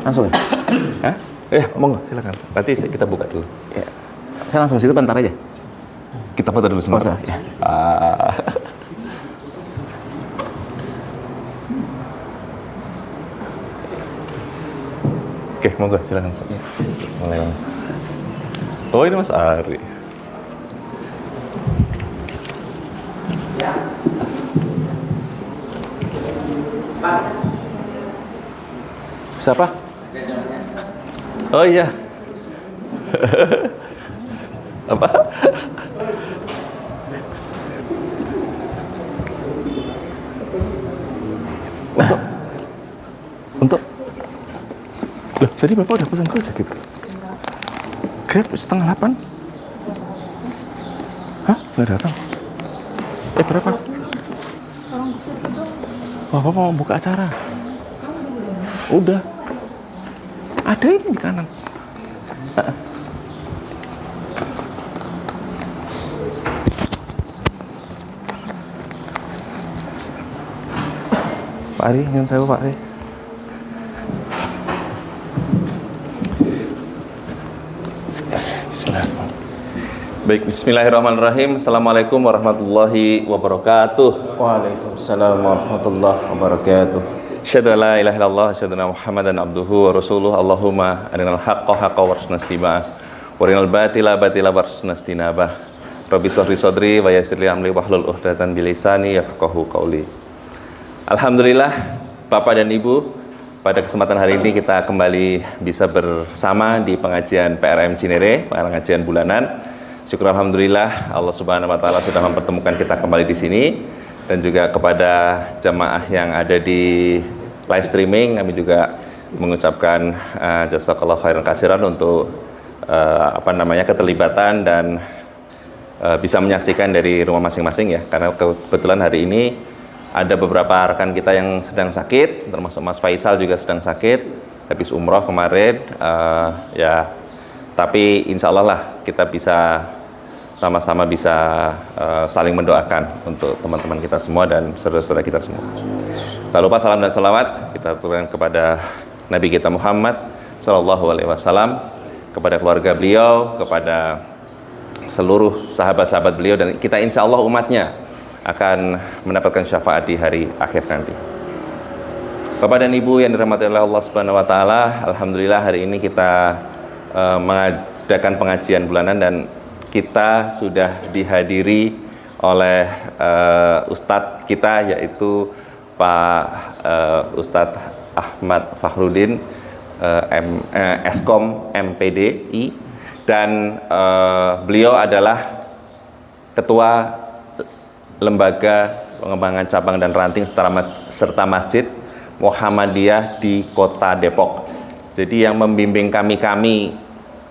Langsung ya? Hah? Monggo silakan. Nanti kita buka dulu. Ya. Saya langsung situ bentar aja. Kita foto dulu sebentar. Ya. Oke, monggo silakan. Mulai Mas. Oh, ini Mas Ari. Siapa? Oh iya. Apa? Untuk loh, jadi Bapak udah pesan Gojek gitu? Grab 7:30? Hah? Nggak datang? Berapa? Wah, Bapak mau buka acara? Udah. Ada ini di kanan. Pak Ari, ingin saya Pak Ari. Baik, bismillahirrahmanirrahim. Assalamualaikum warahmatullahi wabarakatuh. Waalaikumsalam warahmatullahi wabarakatuh. Asyhadu an la ilaha illallah, asyhadu anna Muhammadan abduhu wa rasuluh. Allahumma arinal haqqa haqqa warzuqna ittiba'ah wa arinal batila batila warzuqna ijtinabah. Rabbi shrah sadri wa yassir li amri wahlul 'uqdatam min lisani yafqahu qawli. Alhamdulillah, Bapak dan Ibu, pada kesempatan hari ini kita kembali bisa bersama di pengajian PRM Cinere, pengajian bulanan. Syukur alhamdulillah Allah Subhanahu wa taala sudah mempertemukan kita kembali di sini, dan juga kepada jamaah yang ada di live streaming kami juga mengucapkan jazakallahu khairan katsiran untuk keterlibatan dan bisa menyaksikan dari rumah masing-masing ya, karena kebetulan hari ini ada beberapa rekan kita yang sedang sakit, termasuk Mas Faisal juga sedang sakit, habis umroh kemarin, tapi insya Allah lah kita bisa sama-sama bisa saling mendoakan untuk teman-teman kita semua dan saudara-saudara kita semua. Tak lupa salam dan salawat kita aturkan kepada Nabi kita Muhammad Sallallahu Alaihi Wasallam, kepada keluarga beliau, kepada seluruh sahabat-sahabat beliau, dan kita insya Allah umatnya akan mendapatkan syafaat di hari akhir nanti. Bapak dan Ibu yang dirahmati oleh Allah Subhanahu wa taala, alhamdulillah hari ini kita mengadakan pengajian bulanan dan kita sudah dihadiri oleh Ustadz kita, yaitu Pak Ustadz Ahmad Fakhrudin, Eskom MPDI, dan beliau adalah Ketua Lembaga Pengembangan Cabang dan Ranting serta Masjid Muhammadiyah di Kota Depok. Jadi yang membimbing kami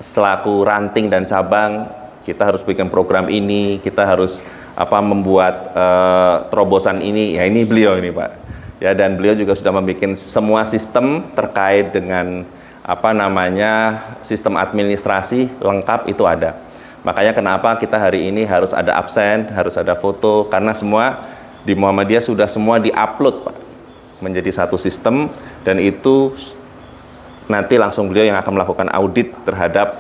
selaku ranting dan cabang, kita harus bikin program ini, kita harus membuat terobosan ini, ya ini beliau ini Pak. Ya, dan beliau juga sudah membuat semua sistem terkait dengan sistem administrasi lengkap itu ada. Makanya kenapa kita hari ini harus ada absen, harus ada foto, karena semua di Muhammadiyah sudah semua di-upload Pak, menjadi satu sistem, dan itu nanti langsung beliau yang akan melakukan audit terhadap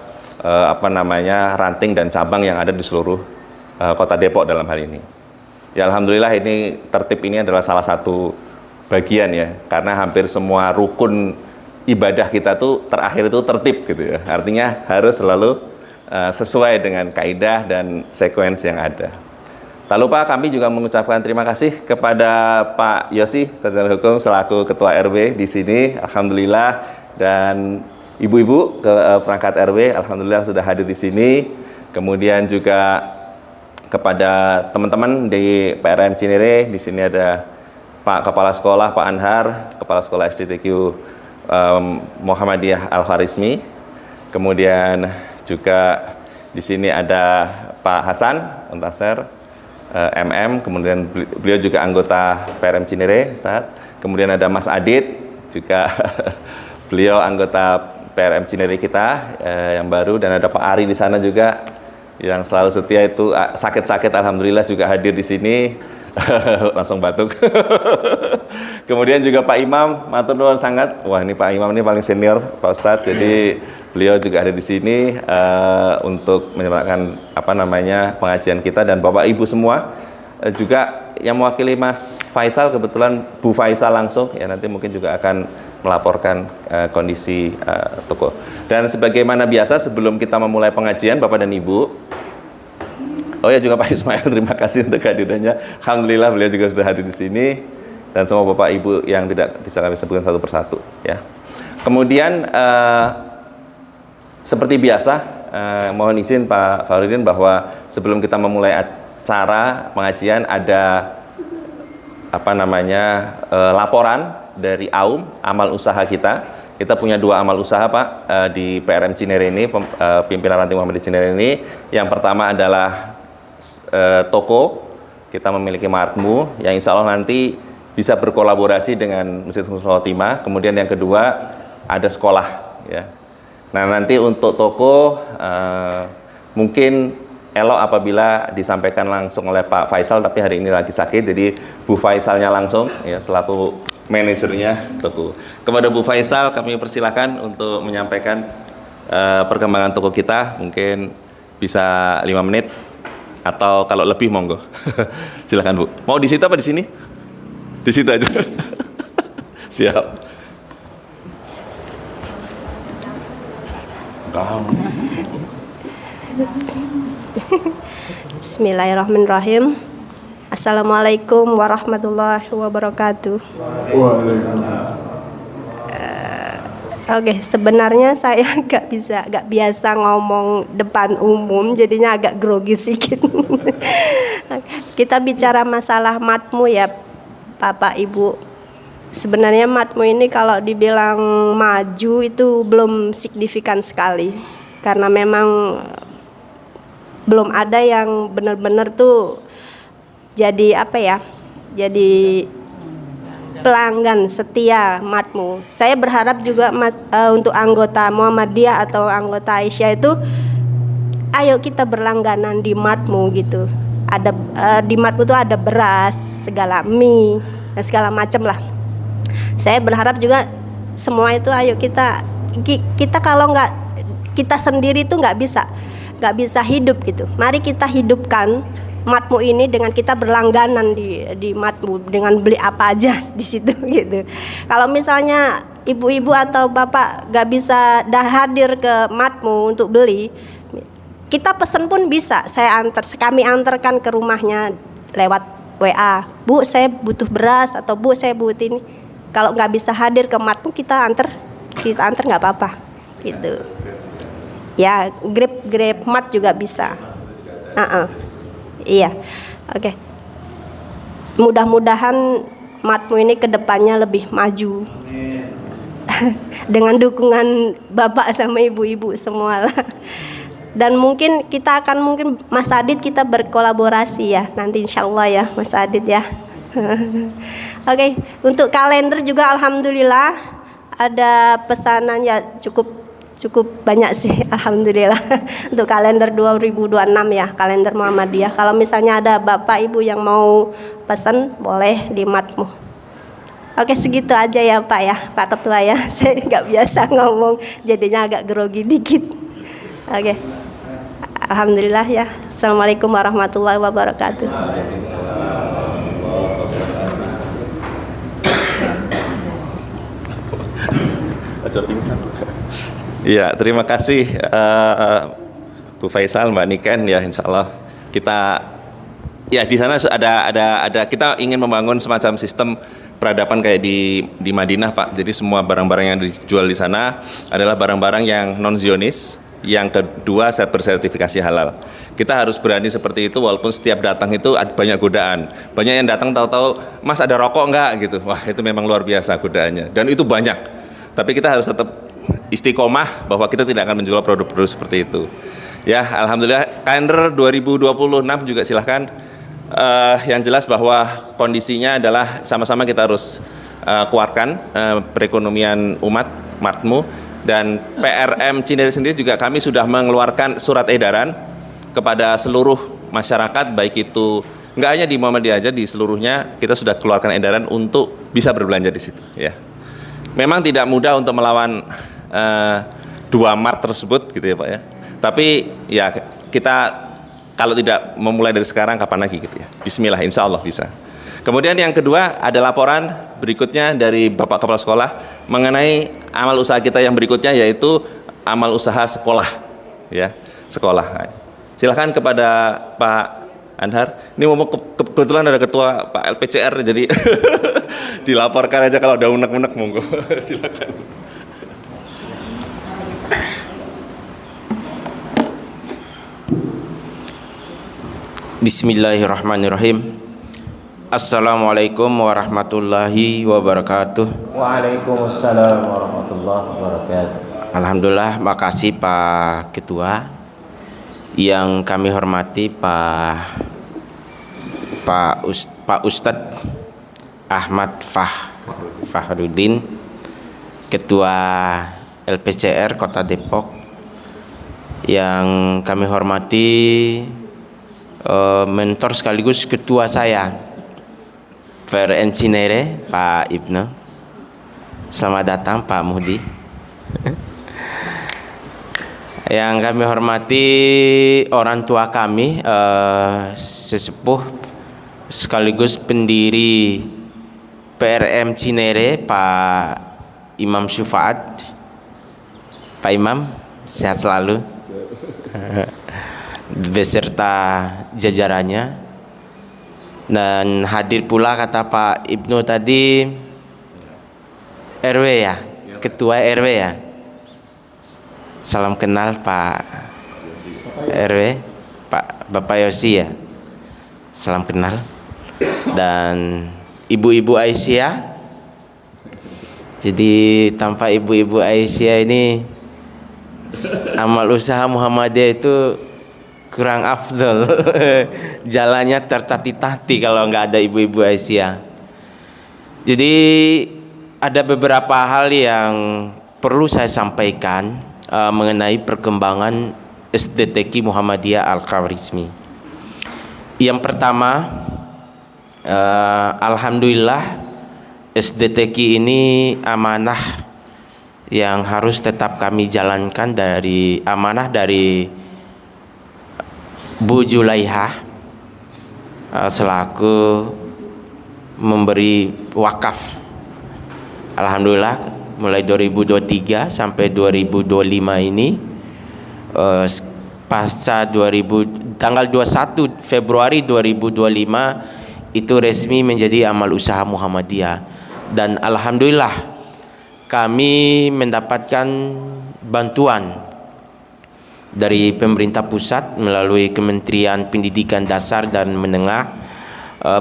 ranting dan cabang yang ada di seluruh Kota Depok dalam hal ini. Ya alhamdulillah, ini tertib ini adalah salah satu bagian ya, karena hampir semua rukun ibadah kita tuh terakhir itu tertib gitu ya. Artinya harus selalu sesuai dengan kaidah dan sekuens yang ada. Tak lupa kami juga mengucapkan terima kasih kepada Pak Yosi, Sarjana Hukum selaku Ketua RW di sini, alhamdulillah, dan ibu-ibu perangkat RW, alhamdulillah sudah hadir di sini. Kemudian juga kepada teman-teman di PRM Cinere, di sini ada Pak Kepala Sekolah Pak Anhar, Kepala Sekolah SDTQ Muhammadiyah Al-Kharismi. Kemudian juga di sini ada Pak Hasan Untaser, MM, kemudian beliau juga anggota PRM Cinere, Ustaz. Kemudian ada Mas Adit, juga beliau anggota PRM Cinere kita yang baru, dan ada Pak Ari di sana juga yang selalu setia, itu sakit-sakit alhamdulillah juga hadir di sini. Langsung batuk. Kemudian juga Pak Imam, matur nuwun sangat. Wah, ini Pak Imam ini paling senior, Pak Ustadz. Jadi beliau juga ada di sini untuk menyempurnakan pengajian kita, dan Bapak Ibu semua juga yang mewakili Mas Faisal, kebetulan Bu Faisal langsung ya, nanti mungkin juga akan melaporkan kondisi toko. Dan sebagaimana biasa sebelum kita memulai pengajian Bapak dan Ibu, oh ya juga Pak Ismail, terima kasih untuk kehadirannya. Alhamdulillah beliau juga sudah hadir di sini, dan semua Bapak Ibu yang tidak bisa kami sebutkan satu persatu ya. Kemudian seperti biasa mohon izin Pak Faridin bahwa sebelum kita memulai acara pengajian ada laporan dari amal usaha kita. Kita punya 2 amal usaha Pak di PRM Cinere ini, pimpinan ranting Muhammadiyah Cinere ini. Yang pertama adalah toko, kita memiliki Martmu yang insya Allah nanti bisa berkolaborasi dengan Masjid Husnul Khotimah. Kemudian yang kedua ada sekolah ya. Nah nanti untuk toko mungkin elok apabila disampaikan langsung oleh Pak Faisal, tapi hari ini lagi sakit, jadi Bu Faisalnya langsung ya selaku manajernya toko. Kepada Bu Faisal kami persilakan untuk menyampaikan perkembangan toko kita, mungkin bisa 5 menit atau kalau lebih monggo. Silakan Bu. Mau di situ apa di sini? Di situ aja. Siap. Bismillahirrahmanirrahim. Assalamualaikum warahmatullahi wabarakatuh. Oke, sebenarnya saya nggak biasa ngomong depan umum, jadinya agak grogi sedikit. Kita bicara masalah matmu ya, Bapak Ibu. Sebenarnya matmu ini kalau dibilang maju itu belum signifikan sekali, karena memang belum ada yang benar-benar tuh jadi jadi pelanggan setia matmu. Saya berharap juga untuk anggota Muhammadiyah atau anggota Aisyah itu, ayo kita berlangganan di matmu gitu. Ada di matmu tuh ada beras, segala mie, dan segala macam lah. Saya berharap juga semua itu ayo kita kalau nggak kita sendiri tuh nggak bisa hidup gitu. Mari kita hidupkan matmu ini dengan kita berlangganan di matmu, dengan beli apa aja di situ gitu. Kalau misalnya ibu-ibu atau bapak gak bisa hadir ke matmu untuk beli, kita pesen pun bisa. Kami antarkan ke rumahnya lewat WA. Bu, saya butuh beras, atau Bu, saya butuh ini. Kalau nggak bisa hadir ke matmu, kita antar nggak apa-apa gitu. Ya, Grab mat juga bisa. Iya, oke. Mudah-mudahan matmu ini kedepannya lebih maju. Dengan dukungan bapak sama ibu-ibu semua lah. Dan mungkin kita akan Mas Adit kita berkolaborasi ya nanti insya Allah ya Mas Adit ya. Oke, untuk kalender juga alhamdulillah ada pesanan ya cukup banyak sih alhamdulillah. Untuk kalender 2026 ya, kalender Muhammadiyah. Kalau misalnya ada bapak ibu yang mau pesan boleh di matmu. Oke, segitu aja ya Pak ya, Pak Ketua ya. Saya nggak biasa ngomong, jadinya agak grogi dikit. Oke, alhamdulillah ya. Assalamualaikum warahmatullahi wabarakatuh. Iya, terima kasih Bu Faisal, Mbak Niken ya, insya Allah kita ya di sana ada kita ingin membangun semacam sistem peradaban kayak di Madinah Pak. Jadi semua barang-barang yang dijual di sana adalah barang-barang yang non zionis, yang kedua bersertifikasi halal. Kita harus berani seperti itu walaupun setiap datang itu ada banyak godaan. Banyak yang datang tahu-tahu, Mas ada rokok enggak gitu. Wah, itu memang luar biasa godaannya dan itu banyak. Tapi kita harus tetap istiqomah bahwa kita tidak akan menjual produk-produk seperti itu. Ya, alhamdulillah kalender 2026 juga silahkan. Yang jelas bahwa kondisinya adalah sama-sama kita harus kuatkan perekonomian umat matmu, dan PRM Cinere sendiri juga kami sudah mengeluarkan surat edaran kepada seluruh masyarakat baik itu Nggak hanya di Muhammadiyah aja, di seluruhnya kita sudah keluarkan edaran untuk bisa berbelanja di situ. Ya, memang tidak mudah untuk melawan dua mart tersebut, gitu ya Pak ya. Tapi ya kita kalau tidak memulai dari sekarang kapan lagi gitu ya. Bismillah, insya Allah bisa. Kemudian yang kedua ada laporan berikutnya dari Bapak Kepala Sekolah mengenai amal usaha kita yang berikutnya, yaitu amal usaha sekolah, ya, sekolah. Silakan kepada Pak Anhar. Ini kebetulan ada ketua Pak LPCR, jadi dilaporkan aja kalau udah unek-unek, monggo. Silakan. Bismillahirrahmanirrahim. Assalamualaikum warahmatullahi wabarakatuh. Waalaikumsalam warahmatullahi wabarakatuh. Alhamdulillah, makasih Pak Ketua. Yang kami hormati Pak Ustadz Ahmad Fahrudin, Ketua LPCR Kota Depok. Yang kami hormati mentor sekaligus ketua saya PRM Cinere, Pak Ibnu. Selamat datang Pak Muhdi. Yang kami hormati orang tua kami, sesepuh sekaligus pendiri PRM Cinere, Pak Imam Syufaat. Pak Imam, sehat selalu beserta jajarannya. Dan hadir pula, kata Pak Ibnu tadi, RW ya, ketua RW ya. Salam kenal Pak RW, Bapak Yosi ya. Salam kenal. Dan Ibu-Ibu Aisyah. Jadi tanpa Ibu-Ibu Aisyah ini amal usaha Muhammadiyah itu kurang afdol. Jalannya tertati-tati kalau nggak ada Ibu-Ibu Aisyah. Jadi ada beberapa hal yang perlu saya sampaikan mengenai perkembangan SDTQ Muhammadiyah Al-Khawarizmi. Yang pertama, alhamdulillah SDTQ ini amanah yang harus tetap kami jalankan, dari amanah dari Bu Julaiha selaku memberi wakaf. Alhamdulillah mulai 2023 sampai 2025 ini, pasca tanggal 21 Februari 2025 itu resmi menjadi amal usaha Muhammadiyah. Dan alhamdulillah kami mendapatkan bantuan dari pemerintah pusat melalui Kementerian Pendidikan Dasar dan Menengah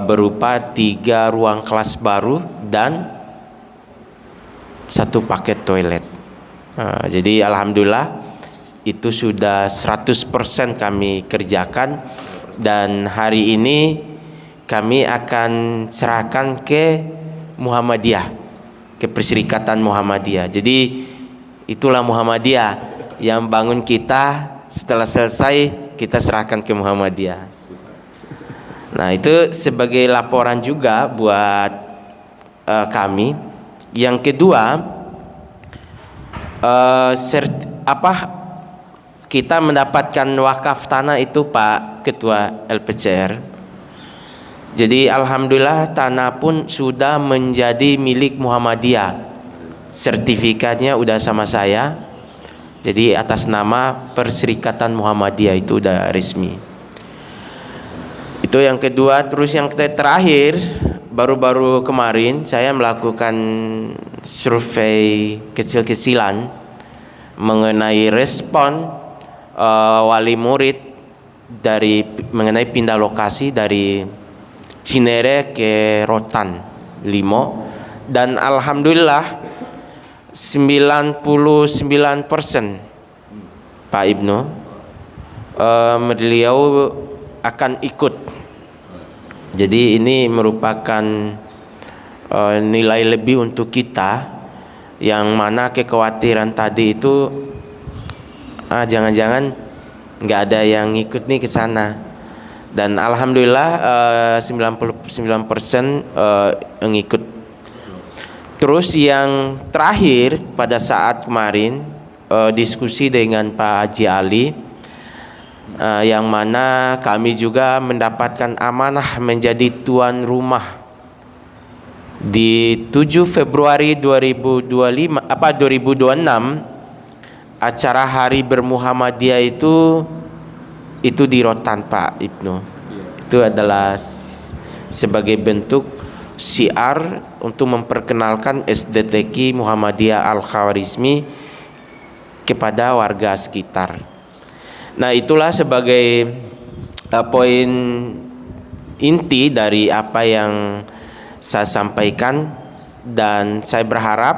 berupa 3 ruang kelas baru dan 1 paket toilet. Jadi alhamdulillah itu sudah 100% kami kerjakan, dan hari ini kami akan serahkan ke Muhammadiyah, ke Perserikatan Muhammadiyah. Jadi itulah Muhammadiyah yang bangun kita, setelah selesai kita serahkan ke Muhammadiyah. Nah, itu sebagai laporan juga buat kami. Yang kedua, kita mendapatkan wakaf tanah itu Pak Ketua LPCR. Jadi alhamdulillah tanah pun sudah menjadi milik Muhammadiyah. Sertifikatnya udah sama saya. Jadi atas nama Perserikatan Muhammadiyah itu udah resmi. Itu yang kedua. Terus yang terakhir, baru-baru kemarin saya melakukan survei kecil-kecilan mengenai respon wali murid mengenai pindah lokasi dari Cinere ke Rotan Limo, dan alhamdulillah 99% Pak Ibnu beliau akan ikut. Jadi ini merupakan nilai lebih untuk kita, yang mana kekhawatiran tadi itu jangan-jangan nggak ada yang ikut nih ke sana. Dan alhamdulillah 99% mengikut. Terus yang terakhir pada saat kemarin diskusi dengan Pak Haji Ali, yang mana kami juga mendapatkan amanah menjadi tuan rumah di 7 Februari 2026 acara Hari Bermuhammadiyah itu di Rotan Pak Ibnu. Itu adalah sebagai bentuk syiar untuk memperkenalkan SDTQ Muhammadiyah Al-Khawarizmi kepada warga sekitar. Nah, itulah sebagai poin inti dari apa yang saya sampaikan, dan saya berharap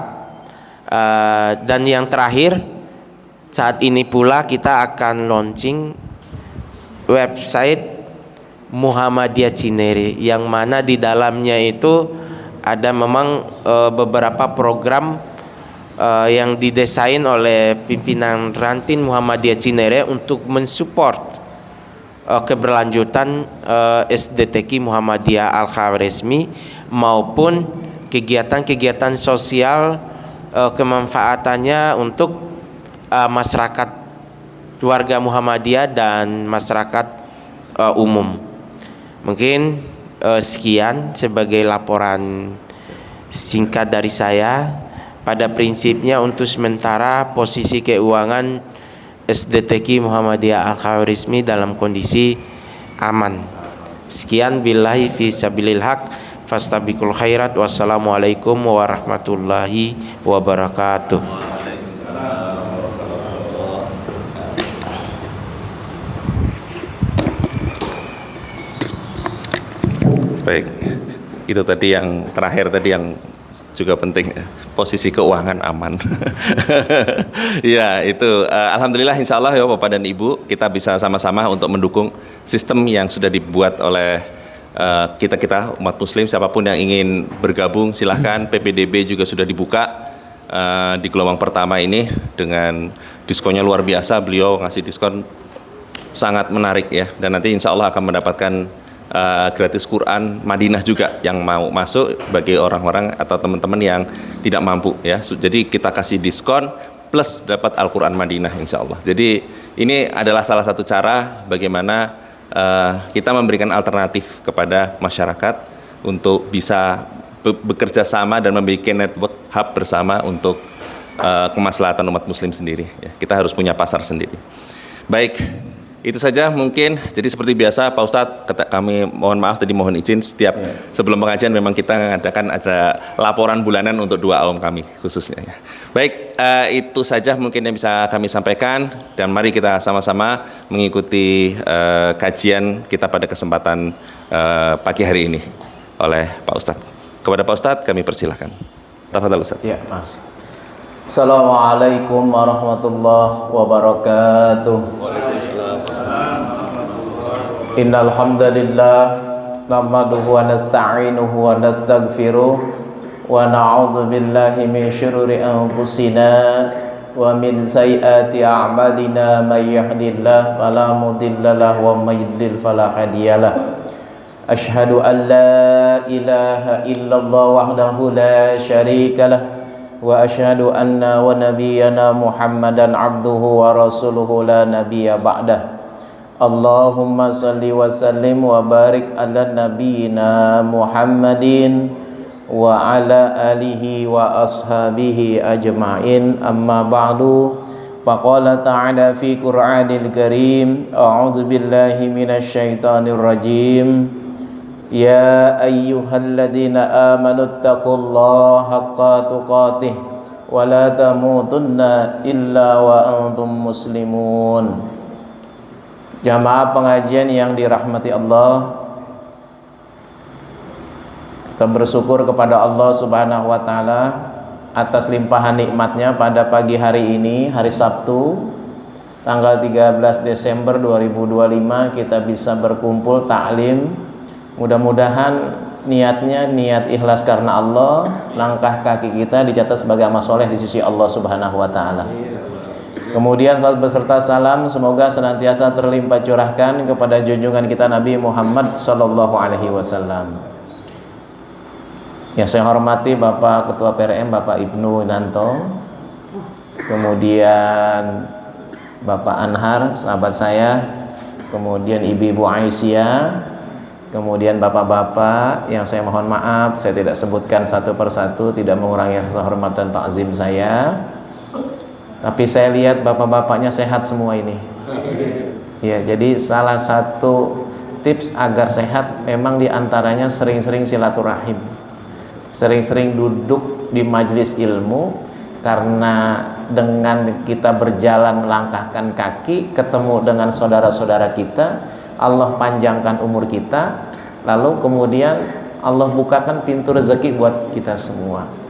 dan yang terakhir, saat ini pula kita akan launching website Muhammadiyah Cinere, yang mana di dalamnya itu ada memang beberapa program yang didesain oleh pimpinan Rantin Muhammadiyah Cinere untuk mensupport keberlanjutan SDTQ Muhammadiyah Al-Khawarizmi maupun kegiatan-kegiatan sosial kemanfaatannya untuk masyarakat warga Muhammadiyah dan masyarakat umum. Mungkin sekian sebagai laporan singkat dari saya. Pada prinsipnya untuk sementara posisi keuangan SDTQ Muhammadiyah Al-Khawarizmi dalam kondisi aman. Sekian, billahi fi sabilil haq, fastabiqul khairat. Wassalamualaikum warahmatullahi wabarakatuh. Baik, itu tadi yang terakhir tadi yang juga penting, posisi keuangan aman. Ya, itu alhamdulillah, insya Allah ya Bapak dan Ibu, kita bisa sama-sama untuk mendukung sistem yang sudah dibuat oleh kita umat muslim. Siapapun yang ingin bergabung silahkan. PPDB juga sudah dibuka di gelombang pertama ini dengan diskonnya luar biasa. Beliau ngasih diskon sangat menarik ya, dan nanti insya Allah akan mendapatkan gratis Quran Madinah juga yang mau masuk bagi orang-orang atau teman-teman yang tidak mampu ya. Jadi kita kasih diskon plus dapat Al-Quran Madinah insya Allah. Jadi ini adalah salah satu cara bagaimana kita memberikan alternatif kepada masyarakat untuk bisa bekerja sama dan memiliki network hub bersama untuk kemaslahatan umat muslim sendiri ya. Kita harus punya pasar sendiri. Baik, itu saja mungkin. Jadi seperti biasa Pak Ustadz, kami mohon maaf tadi, mohon izin setiap sebelum pengajian memang kita mengadakan ada laporan bulanan untuk 2 AUM kami khususnya ya. Baik, itu saja mungkin yang bisa kami sampaikan, dan mari kita sama-sama mengikuti kajian kita pada kesempatan pagi hari ini oleh Pak Ustadz. Kepada Pak Ustadz kami persilahkan. Tafadhal Ustadz. Ya, Mas. Assalamualaikum warahmatullahi wabarakatuh. Innal hamdalillah nahmaduhu wa nasta'inuhu wa nastaghfiruh wa na'udzu billahi min syururi anfusina wa min sayyiati a'malina may yahdihillahu fala mudhillalah wa may yudlil fala hadiyalah. Asyhadu an la ilaha illallah wahdahu la syarikalah wa asyhadu anna wa nabiyyana Muhammadan abduhu wa rasuluhu la nabiyya ba'dah. Allahumma salli wa sallim wa barik ala nabiyyina Muhammadin wa ala alihi wa ashabihi ajma'in, amma ba'du. Faqala ta'ala fi Qur'anil Karim, a'udzu billahi minasy syaithanir rajim. Ya ayyuhalladzina amanu taqullaha haqqa tuqatih wa la tamutunna illa wa antum muslimun. Jamaah pengajian yang dirahmati Allah, kita bersyukur kepada Allah Subhanahu wa Ta'ala atas limpahan nikmatnya pada pagi hari ini, hari Sabtu tanggal 13 Desember 2025, kita bisa berkumpul ta'lim. Mudah-mudahan niatnya niat ikhlas karena Allah, langkah kaki kita dicatat sebagai amal soleh di sisi Allah Subhanahu wa Ta'ala. Kemudian salat beserta salam semoga senantiasa terlimpah curahkan kepada junjungan kita Nabi Muhammad sallallahu alaihi wasallam. Yang saya hormati Bapak Ketua PRM Bapak Ibnu Danto, kemudian Bapak Anhar sahabat saya, kemudian Ibu-ibu Aisyah, kemudian bapak-bapak yang saya mohon maaf saya tidak sebutkan satu persatu, tidak mengurangi rasa hormat dan takzim saya. Tapi saya lihat bapak-bapaknya sehat semua ini. Ya, jadi salah satu tips agar sehat memang diantaranya sering-sering silaturahim, sering-sering duduk di majelis ilmu, karena dengan kita berjalan melangkahkan kaki ketemu dengan saudara-saudara kita, Allah panjangkan umur kita, lalu kemudian Allah bukakan pintu rezeki buat kita semua.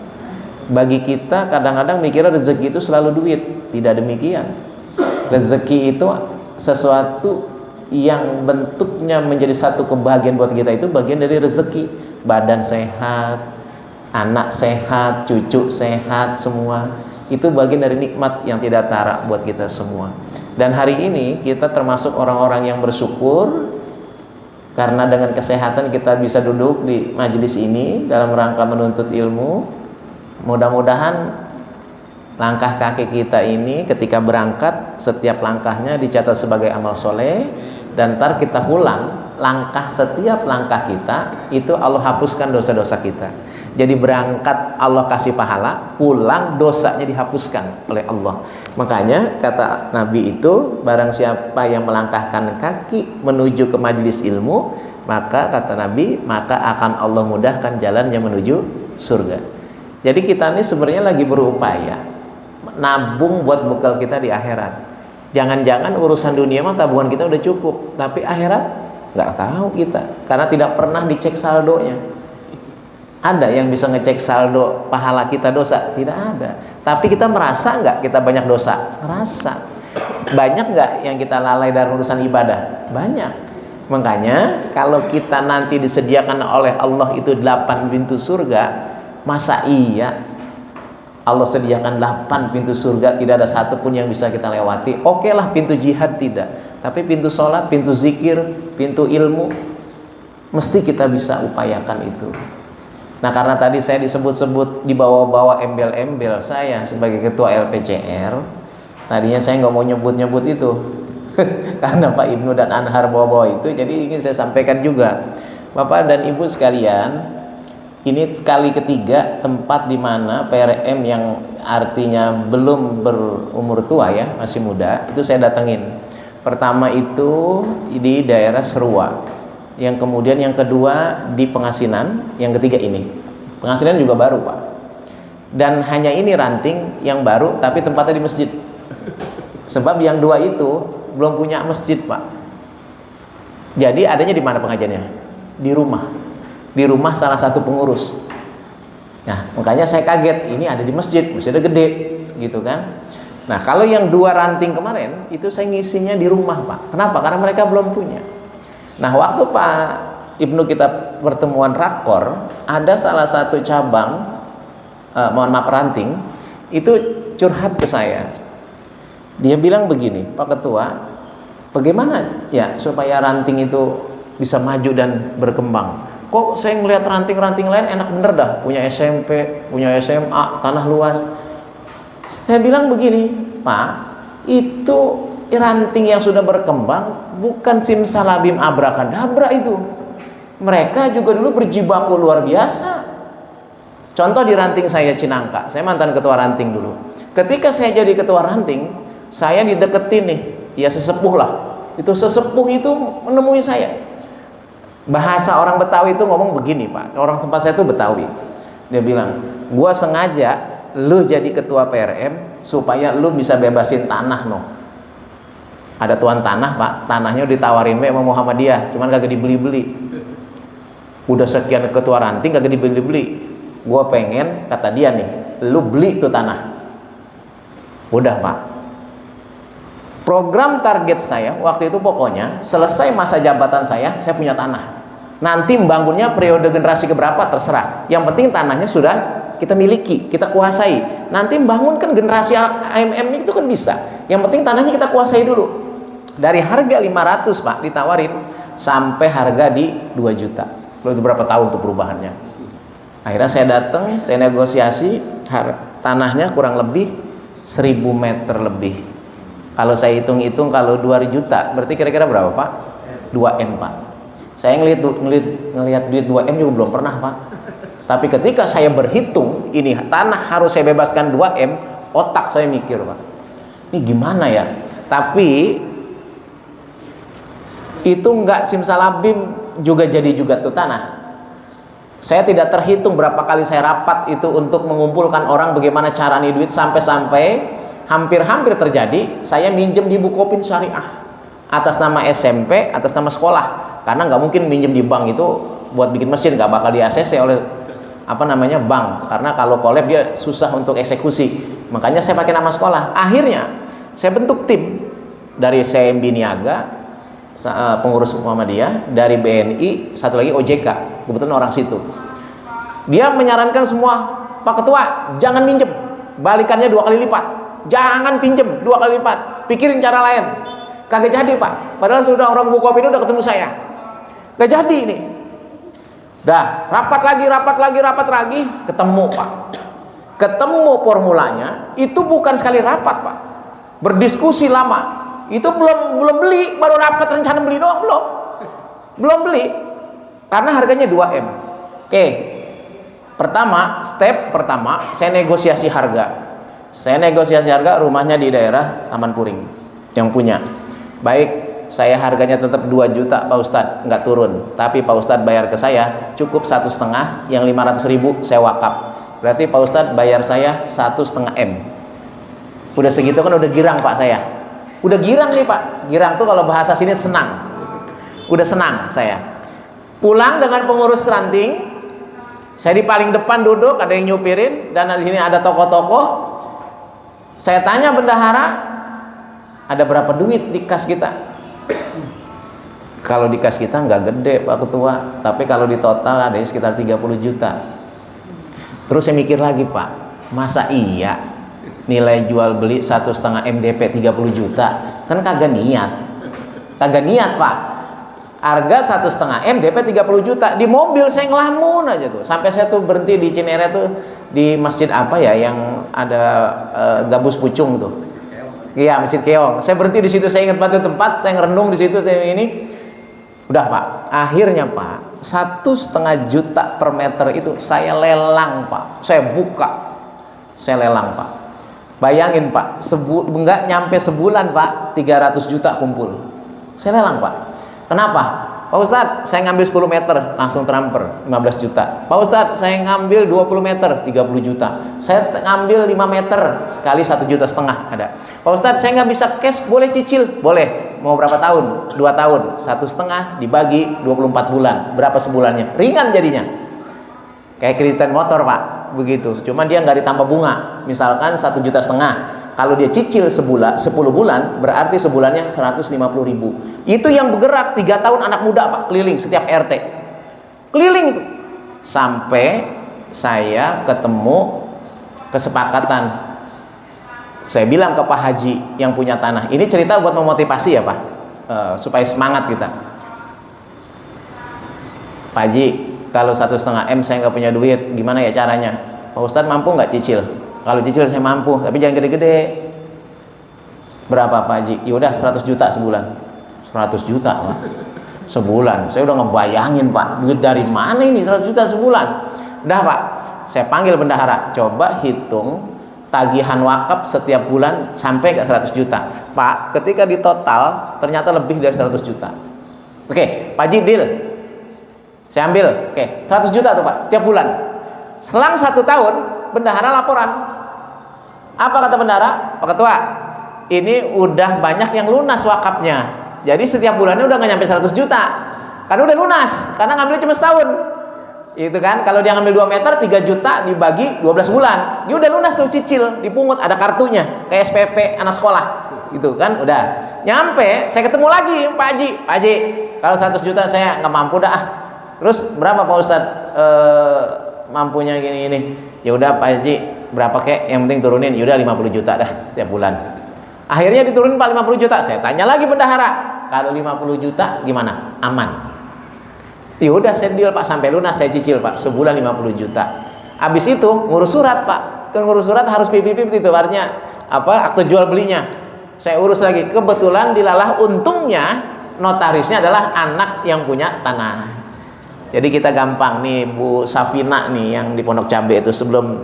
Bagi kita kadang-kadang mikirnya rezeki itu selalu duit. Tidak demikian. Rezeki itu sesuatu yang bentuknya menjadi satu kebahagiaan buat kita, itu bagian dari rezeki. Badan sehat, anak sehat, cucu sehat, semua itu bagian dari nikmat yang tidak tara buat kita semua. Dan hari ini kita termasuk orang-orang yang bersyukur karena dengan kesehatan kita bisa duduk di majelis ini dalam rangka menuntut ilmu. Mudah-mudahan langkah kaki kita ini ketika berangkat, setiap langkahnya dicatat sebagai amal soleh, dan ntar kita pulang, setiap langkah kita itu Allah hapuskan dosa-dosa kita. Jadi berangkat Allah kasih pahala, pulang dosanya dihapuskan oleh Allah. Makanya kata Nabi itu, barang siapa yang melangkahkan kaki menuju ke majelis ilmu, maka kata Nabi, maka akan Allah mudahkan jalannya menuju surga. Jadi kita ini sebenarnya lagi berupaya nabung buat bekal kita di akhirat. Jangan-jangan urusan dunia mah tabungan kita udah cukup, tapi akhirat nggak tahu kita, karena tidak pernah dicek saldonya. Ada yang bisa ngecek saldo pahala kita dosa? Tidak ada. Tapi kita merasa nggak kita banyak dosa? Merasa. Banyak nggak yang kita lalai dalam urusan ibadah? Banyak. Makanya kalau kita nanti disediakan oleh Allah itu 8 pintu surga, masa iya Allah sediakan 8 pintu surga tidak ada satu pun yang bisa kita lewati? Oke lah, pintu jihad tidak, tapi pintu sholat, pintu zikir, pintu ilmu mesti kita bisa upayakan itu. Nah, karena tadi saya disebut-sebut dibawa-bawa embel-embel saya sebagai ketua LPCR, tadinya saya nggak mau nyebut-nyebut itu karena Pak Ibnu dan Anhar bawa-bawa itu, jadi ingin saya sampaikan juga. Bapak dan Ibu sekalian, ini sekali ketiga tempat di mana PRM yang artinya belum berumur tua ya, masih muda, itu saya datengin. Pertama itu di daerah Serua, yang kemudian yang kedua di Pengasinan, yang ketiga ini. Pengasinan juga baru, Pak. Dan hanya ini ranting yang baru, tapi tempatnya di masjid. Sebab yang dua itu belum punya masjid, Pak. Jadi adanya di mana pengajiannya? Di rumah. Di rumah salah satu pengurus. Nah, makanya saya kaget, ini ada di masjidnya gede, gitu kan. Nah, kalau yang dua ranting kemarin, itu saya ngisinya di rumah, Pak. Kenapa? Karena mereka belum punya. Nah, waktu Pak Ibnu kita pertemuan rakor, ada salah satu cabang, mohon maaf, ranting, itu curhat ke saya. Dia bilang begini, Pak Ketua, bagaimana ya supaya ranting itu bisa maju dan berkembang? Kok saya ngelihat ranting-ranting lain enak bener dah, punya SMP, punya SMA, tanah luas. Saya bilang begini, Pak, itu ranting yang sudah berkembang bukan simsalabim abrakadabra itu. Mereka juga dulu berjibaku luar biasa. Contoh di ranting saya Cinangka, saya mantan ketua ranting dulu. Ketika saya jadi ketua ranting, saya dideketin nih, ya sesepuh lah. Itu sesepuh itu menemui saya. Bahasa orang Betawi itu ngomong begini, Pak. Orang tempat saya itu Betawi. Dia bilang, gua sengaja lu jadi ketua PRM supaya lu bisa bebasin tanah, no. Ada tuan tanah, Pak, tanahnya ditawarin sama Muhammadiyah, cuman kagak dibeli-beli. Udah sekian ketua ranting kagak dibeli-beli. Gua pengen, kata dia nih, lu beli tuh tanah. Udah, Pak. Program target saya waktu itu pokoknya selesai masa jabatan saya punya tanah. Nanti membangunnya periode generasi keberapa terserah. Yang penting tanahnya sudah kita miliki, kita kuasai. Nanti membangun kan generasi AMM itu kan bisa. Yang penting tanahnya kita kuasai dulu. Dari harga 500 Pak ditawarin sampai harga di 2 juta. Itu berapa tahun tuh perubahannya. Akhirnya saya datang, saya negosiasi, tanahnya kurang lebih 1000 meter lebih. Kalau saya hitung-hitung, kalau 2 juta berarti kira-kira berapa Pak? 2M Pak. Saya ngelihat duit 2M juga belum pernah Pak. Tapi ketika saya berhitung ini tanah harus saya bebaskan 2M, otak saya mikir Pak, ini gimana ya? Tapi itu enggak simsalabim juga jadi juga tuh tanah. Saya tidak terhitung berapa kali saya rapat itu untuk mengumpulkan orang bagaimana cara nih duit, sampai-sampai hampir-hampir terjadi saya minjem di Bukopin Syariah atas nama SMP, atas nama sekolah, karena nggak mungkin minjem di bank itu buat bikin mesin, nggak bakal di ACC oleh bank, karena kalau collab dia susah untuk eksekusi. Makanya saya pakai nama sekolah. Akhirnya saya bentuk tim dari CMB Niaga, pengurus Muhammadiyah, dari BNI, satu lagi OJK, kebetulan orang situ. Dia menyarankan semua, Pak Ketua jangan minjem, balikannya 2 kali lipat, jangan pinjem 2 kali lipat, pikirin cara lain. Kagak jadi Pak, padahal sudah orang Bukopin udah ketemu saya, gak jadi ini. Dah rapat lagi, ketemu Pak, ketemu formulanya. Itu bukan sekali rapat Pak, berdiskusi lama. Itu belum beli, baru rapat rencana beli doang, belum beli, karena harganya 2M. Oke, step pertama saya negosiasi harga. Rumahnya di daerah Taman Puring yang punya. Baik, saya harganya tetap 2 juta Pak Ustadz, nggak turun. Tapi Pak Ustadz bayar ke saya cukup 1,5, yang 500.000 saya wakaf. Berarti Pak Ustadz bayar saya 1,5 M. Udah segitu kan udah girang Pak saya. Udah girang nih Pak. Girang tuh kalau bahasa sini senang. Udah senang saya. Pulang dengan pengurus ranting. Saya di paling depan duduk, ada yang nyupirin, dan di sini ada tokoh-tokoh. Saya tanya bendahara, ada berapa duit di kas kita? Kalau di kas kita nggak gede Pak Ketua, tapi kalau di total ada sekitar 30 juta. Terus saya mikir lagi Pak, masa iya nilai jual beli 1,5 MDP 30 juta? Kan kagak niat Pak. Harga 1,5 MDP 30 juta. Di mobil saya ngelamun aja tuh, sampai saya tuh berhenti di Cinere tuh, di masjid apa ya yang ada gabus pucung tuh. Iya, Masjid Keong. Saya berhenti di situ, saya ingat batu tempat, saya ngerenung di situ, saya ini. Udah Pak, akhirnya Pak, 1,5 juta per meter itu saya lelang Pak, saya buka, saya lelang Pak. Bayangin Pak, nggak nyampe sebulan Pak, 300 juta kumpul. Saya lelang Pak. Kenapa? Pak Ustadz, saya ngambil 10 meter, langsung transfer 15 juta. Pak Ustadz, saya ngambil 20 meter, 30 juta. Saya ngambil 5 meter, sekali 1,5 juta ada. Pak Ustadz, saya nggak bisa cash, boleh cicil? Boleh. Mau berapa tahun? 2 tahun. 1,5 dibagi 24 bulan. Berapa sebulannya? Ringan jadinya. Kayak kreditan motor Pak, begitu. Cuman dia nggak ditambah bunga. Misalkan 1,5 juta. Kalau dia cicil 10 bulan, berarti sebulannya 150.000. Itu yang bergerak 3 tahun anak muda Pak, keliling setiap RT. Keliling itu. Sampai saya ketemu kesepakatan. Saya bilang ke Pak Haji yang punya tanah. Ini cerita buat memotivasi ya Pak, supaya semangat kita. Pak Haji, kalau 1,5 M saya nggak punya duit, gimana ya caranya? Pak Ustadz mampu nggak cicil? Kalau cicil saya mampu, tapi jangan gede-gede. Berapa Pak Haji? Yaudah 100 juta sebulan. 100 juta Pak sebulan. Saya udah ngebayangin Pak, duit dari mana ini 100 juta sebulan? Udah Pak, saya panggil bendahara, coba hitung tagihan wakaf setiap bulan sampai ke 100 juta. Pak, ketika di total ternyata lebih dari 100 juta. Oke, Pak Haji deal. Saya ambil. Oke, 100 juta tuh Pak, setiap bulan. Selang 1 tahun, bendahara laporan. Apa kata bendahara? Pak Ketua, ini udah banyak yang lunas wakafnya. Jadi setiap bulannya udah nggak nyampe 100 juta. Karena udah lunas, karena ngambilnya cuma setahun. Itu kan, kalau dia ngambil 2 meter 3 juta dibagi 12 bulan. Dia udah lunas tuh, cicil, dipungut, ada kartunya, kayak SPP anak sekolah. Gitu kan, udah. Nyampe, saya ketemu lagi Pak Haji. Pak Haji, kalau 100 juta saya nggak mampu dah. Terus berapa Pak Ustadz mampunya gini-gini? Ya udah Pak Haji, berapa kek, yang penting turunin. Yaudah 50 juta dah setiap bulan. Akhirnya diturunin Pak 50 juta. Saya tanya lagi bendahara, kalau 50 juta gimana? Aman? Ya udah saya deal Pak, sampai lunas saya cicil Pak, sebulan 50 juta. Habis itu ngurus surat Pak. Kan ngurus surat harus PPP itu, artinya apa? Akte jual belinya. Saya urus lagi. Kebetulan dilalah untungnya notarisnya adalah anak yang punya tanah. Jadi kita gampang nih, Bu Safina nih yang di Pondok Cabe itu sebelum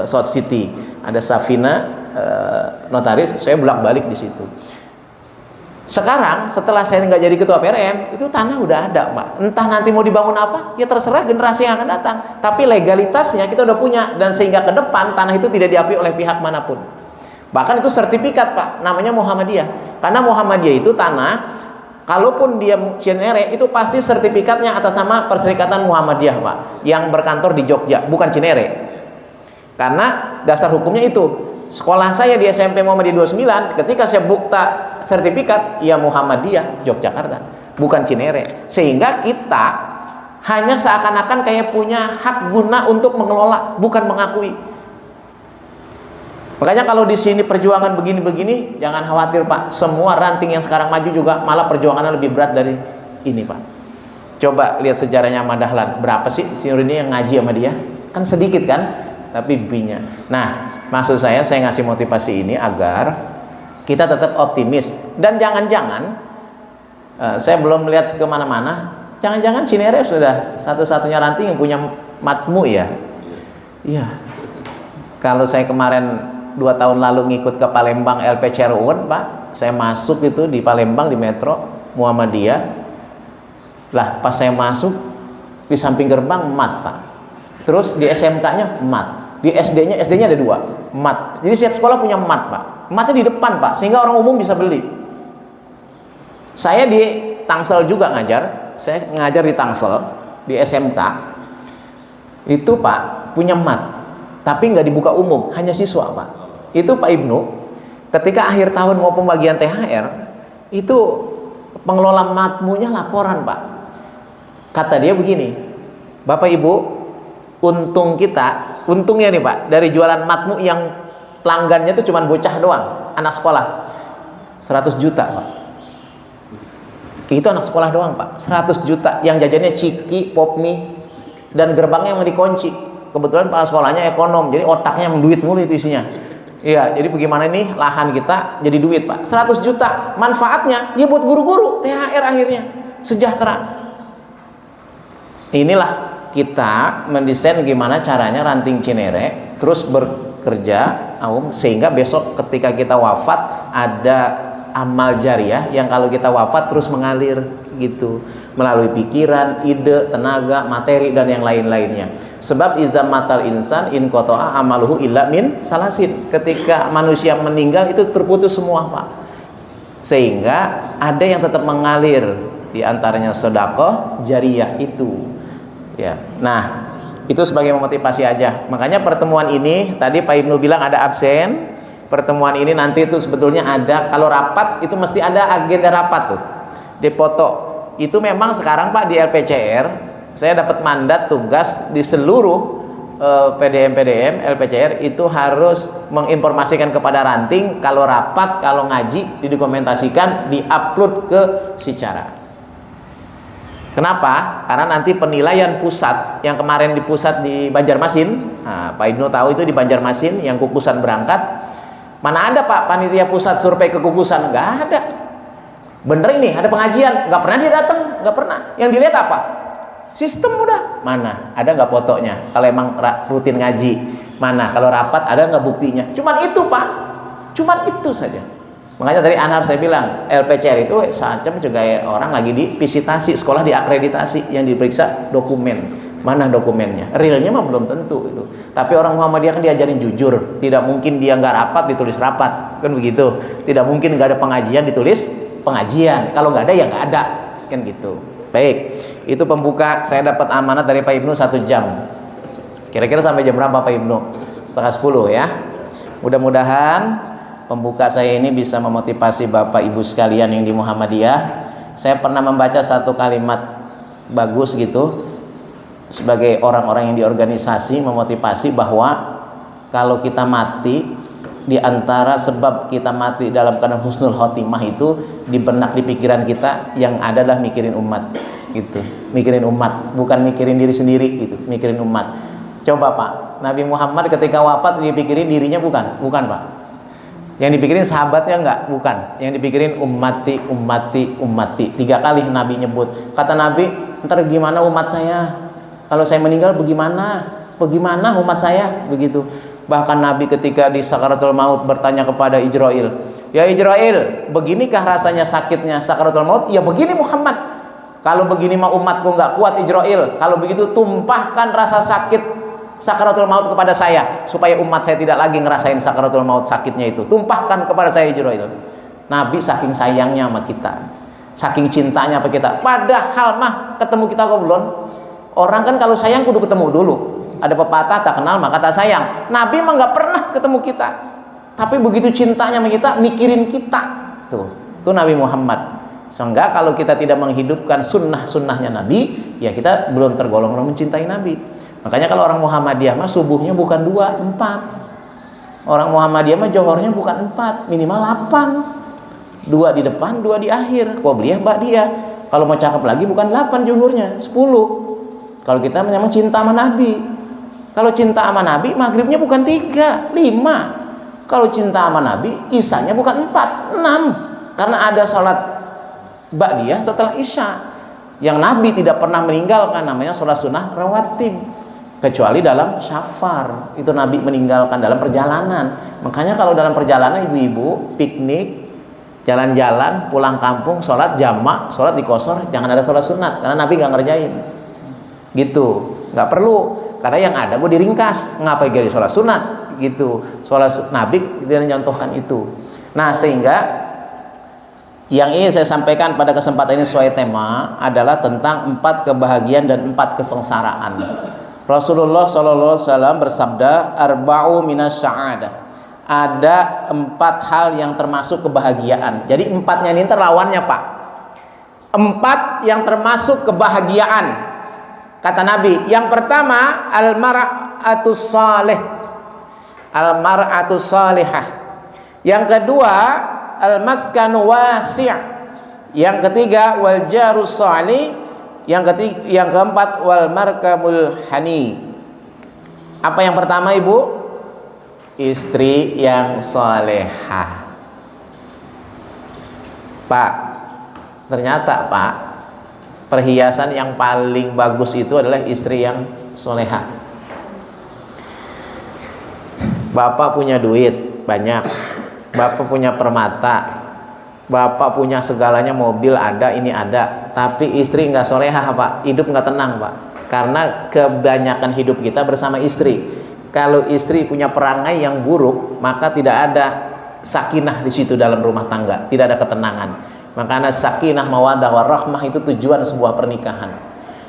South City. Ada Safina notaris, saya bolak-balik di situ. Sekarang setelah saya nggak jadi ketua PRM, itu tanah udah ada Pak. Entah nanti mau dibangun apa, ya terserah generasi yang akan datang. Tapi legalitasnya kita udah punya, dan sehingga ke depan tanah itu tidak diakui oleh pihak manapun. Bahkan itu sertifikat Pak, namanya Muhammadiyah. Karena Muhammadiyah itu tanah, kalaupun dia Cinere, itu pasti sertifikatnya atas nama Perserikatan Muhammadiyah Pak, yang berkantor di Jogja, bukan Cinere. Karena dasar hukumnya itu. Sekolah saya di SMP Muhammadiyah 29, ketika saya bukta sertifikat, ya Muhammadiyah Yogyakarta, bukan Cinere. Sehingga kita hanya seakan-akan kayak punya hak guna untuk mengelola, bukan mengakui. Makanya kalau di sini perjuangan begini-begini, jangan khawatir Pak. Semua ranting yang sekarang maju juga malah perjuangannya lebih berat dari ini Pak. Coba lihat sejarahnya Ahmad Dahlan. Berapa sih si Nurini yang ngaji sama dia? Kan sedikit kan? Tapi bibinya. Nah, maksud saya ngasih motivasi ini agar kita tetap optimis. Dan jangan-jangan, saya belum melihat kemana-mana, jangan-jangan Cinere sudah satu-satunya ranting yang punya matmu ya. Iya. Kalau saya kemarin 2 tahun lalu ngikut ke Palembang LPCR UN Pak, saya masuk itu di Palembang di Metro Muhammadiyah. Lah pas saya masuk, di samping gerbang mat Pak. Terus di SMK-nya mat. Di SD-nya ada 2 mat. Jadi setiap sekolah punya mat Pak. Matnya di depan Pak, sehingga orang umum bisa beli. Saya di Tangsel juga ngajar. Saya ngajar di Tangsel di SMK. Itu Pak punya mat, tapi nggak dibuka umum, hanya siswa Pak. Itu Pak Ibnu, ketika akhir tahun mau pembagian THR, itu pengelola matmunya laporan Pak. Kata dia begini, Bapak Ibu, untungnya nih Pak, dari jualan matmu yang pelanggannya itu cuma bocah doang, anak sekolah, 100 juta Pak. Itu anak sekolah doang Pak, 100 juta, yang jajannya ciki, popmi, dan gerbangnya yang dikunci. Kebetulan kepala sekolahnya ekonom, jadi otaknya yang duit mulu itu isinya. Iya, jadi bagaimana nih lahan kita jadi duit Pak, 100 juta, manfaatnya ya buat guru-guru, THR akhirnya, sejahtera. Inilah kita mendesain gimana caranya ranting Cinere terus bekerja sehingga besok ketika kita wafat ada amal jariah yang kalau kita wafat terus mengalir gitu, melalui pikiran, ide, tenaga, materi, dan yang lain-lainnya. Sebab izam matal insan in kotoa amaluhu illa min salasin. Ketika manusia meninggal itu terputus semua Pak, sehingga ada yang tetap mengalir, diantaranya sedekah jariyah itu ya. Nah, itu sebagai motivasi aja. Makanya pertemuan ini tadi Pak Ibnu bilang ada absen. Pertemuan ini nanti itu sebetulnya ada, kalau rapat itu mesti ada agenda rapat tuh, dipoto. Itu memang sekarang Pak di LPCR saya dapat mandat tugas di seluruh PDM LPCR itu harus menginformasikan kepada ranting kalau rapat, kalau ngaji didokumentasikan, diupload ke Sicara. Kenapa? Karena nanti penilaian pusat yang kemarin di pusat di Banjarmasin, nah, Pak Ibnu tahu itu di Banjarmasin yang kukusan berangkat, mana ada Pak panitia pusat survei kekukusan? Nggak ada. Bener ini ada pengajian, nggak pernah dia datang, nggak pernah. Yang dilihat apa? Sistem udah. Mana? Ada nggak fotonya? Kalau emang rutin ngaji, mana? Kalau rapat ada nggak buktinya? Cuman itu Pak, cuman itu saja. Makanya tadi Anar saya bilang LPCR itu semacam juga orang lagi divisitasi, sekolah diakreditasi, yang diperiksa dokumen. Mana dokumennya? Realnya mah belum tentu itu. Tapi orang Muhammadiyah kan diajarin jujur. Tidak mungkin dia nggak rapat ditulis rapat, kan begitu. Tidak mungkin nggak ada pengajian ditulis pengajian. Kalau nggak ada ya nggak ada, kan gitu. Baik, itu pembuka. Saya dapat amanat dari Pak Ibnu 1 jam. Kira-kira sampai jam berapa Pak Ibnu? 9:30 ya. Mudah-mudahan pembuka saya ini bisa memotivasi Bapak Ibu sekalian yang di Muhammadiyah. Saya pernah membaca satu kalimat bagus gitu sebagai orang-orang yang di organisasi, memotivasi bahwa kalau kita mati Di antara sebab kita mati dalam keadaan husnul khotimah itu, di benak, di pikiran kita yang ada adalah mikirin umat gitu. Mikirin umat, bukan mikirin diri sendiri gitu, mikirin umat. Coba Pak, Nabi Muhammad ketika wafat dipikirin dirinya bukan? Bukan Pak. Yang dipikirin sahabatnya enggak? Bukan. Yang dipikirin ummati, ummati, ummati. 3 kali Nabi nyebut. Kata Nabi, ntar gimana umat saya? Kalau saya meninggal bagaimana? Bagaimana umat saya? Begitu. Bahkan Nabi ketika di sakaratul maut bertanya kepada Ijrail, ya Ijrail, beginikah rasanya sakitnya sakaratul maut? Ya begini Muhammad. Kalau begini mah umatku nggak kuat Ijrail. Kalau begitu tumpahkan rasa sakit sakaratul maut kepada saya, supaya umat saya tidak lagi ngerasain sakaratul maut sakitnya itu. Tumpahkan kepada saya Ijrail. Nabi saking sayangnya sama kita, saking cintanya sama kita. Padahal mah ketemu kita kok belum. Orang kan kalau sayang kudu ketemu dulu. Ada pepatah, tak kenal maka tak sayang. Nabi mah nggak pernah ketemu kita, tapi begitu cintanya sama kita, mikirin kita. Tuh Nabi Muhammad. Sehingga kalau kita tidak menghidupkan sunnah-sunnahnya Nabi, ya kita belum tergolong orang mencintai Nabi. Makanya kalau orang Muhammadiyah mah subuhnya bukan 2, 4. Orang Muhammadiyah mah johornya bukan 4, minimal 8. 2 di depan, 2 di akhir. Qobliyah, ba'diyah. Kalau mau cakep lagi bukan 8 johornya, 10. Kalau kita memang cinta sama Nabi. Kalau cinta sama Nabi, maghribnya bukan 3, 5. Kalau cinta sama Nabi, isanya bukan 4, 6. Karena ada sholat ba'diyah setelah isya. Yang Nabi tidak pernah meninggalkan namanya sholat sunnah rawatib. Kecuali dalam syafar. Itu Nabi meninggalkan dalam perjalanan. Makanya kalau dalam perjalanan ibu-ibu, piknik, jalan-jalan, pulang kampung, sholat jamak, sholat di qashar, jangan ada sholat sunat. Karena Nabi nggak ngerjain. Gitu. Nggak perlu. Karena yang ada gue diringkas, ngapain jadi sholat sunat gitu. Sholat Nabi dia mencontohkan itu. Nah sehingga yang ingin saya sampaikan pada kesempatan ini sesuai tema adalah tentang 4 kebahagiaan dan 4 kesengsaraan. Rasulullah SAW bersabda, arba'u minas sa'adah. Ada 4 hal yang termasuk kebahagiaan. Jadi 4-nya ini lawannya Pak. 4 yang termasuk kebahagiaan. Kata Nabi, yang pertama al-mar'atus salih, al-mar'atus salihah. Yang kedua al-maskanu wasi'. Yang ketiga wal jarus salih. Yang keempat wal markabul hani. Apa yang pertama Ibu? Istri yang salehah. Pak, ternyata Pak, perhiasan yang paling bagus itu adalah istri yang soleha. Bapak punya duit banyak, Bapak punya permata, Bapak punya segalanya, mobil ada, ini ada, tapi istri nggak soleha Pak, hidup nggak tenang Pak. Karena kebanyakan hidup kita bersama istri. Kalau istri punya perangai yang buruk, maka tidak ada sakinah di situ dalam rumah tangga, tidak ada ketenangan. Makanya sakinah mawaddah warahmah itu tujuan sebuah pernikahan.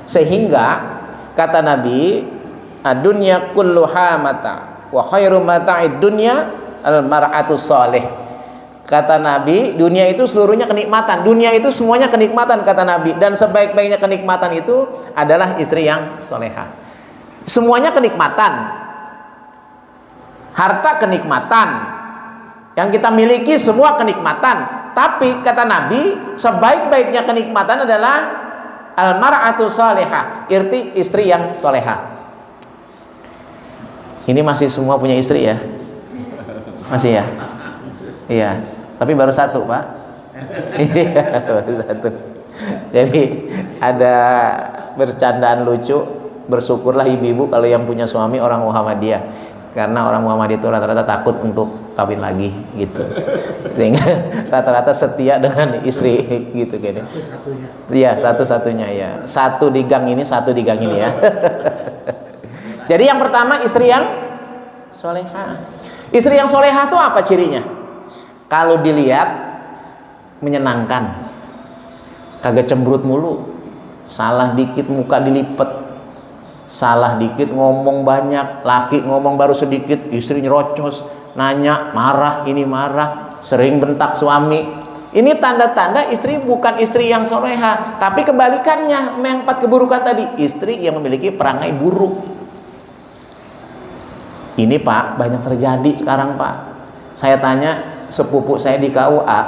Sehingga kata Nabi, ad-dunya kulluha mata wa khairu mata'id dunya al-mar'atus salih. Kata Nabi, dunia itu seluruhnya kenikmatan. Dunia itu semuanya kenikmatan kata Nabi, dan sebaik-baiknya kenikmatan itu adalah istri yang soleha. Semuanya kenikmatan. Harta kenikmatan. Yang kita miliki semua kenikmatan. Tapi kata Nabi, sebaik-baiknya kenikmatan adalah al-mar'atu salihah, irti istri yang soleha. Ini masih semua punya istri ya? Masih ya? Iya. Tapi baru 1 Pak. Iya, baru 1. Jadi ada bercandaan lucu. Bersyukurlah ibu-ibu kalau yang punya suami orang Muhammadiyah. Karena orang Muhammadiyah itu rata-rata takut untuk kawin lagi gitu, sehingga rata-rata setia dengan istri gitu kayaknya. Iya, satu-satunya ya. 1 di gang ini, 1 di gang ini ya. Jadi yang pertama istri yang soleha. Istri yang soleha itu apa cirinya? Kalau dilihat menyenangkan, kagak cemberut mulu, salah dikit muka dilipet, salah dikit ngomong banyak, laki ngomong baru sedikit, istri nyerocos, nanya, marah, ini marah, sering bentak suami. Ini tanda-tanda istri bukan istri yang soleha, tapi kebalikannya, yang 4 keburukan tadi, istri yang memiliki perangai buruk. Ini Pak, banyak terjadi sekarang Pak. Saya tanya sepupu saya di KUA,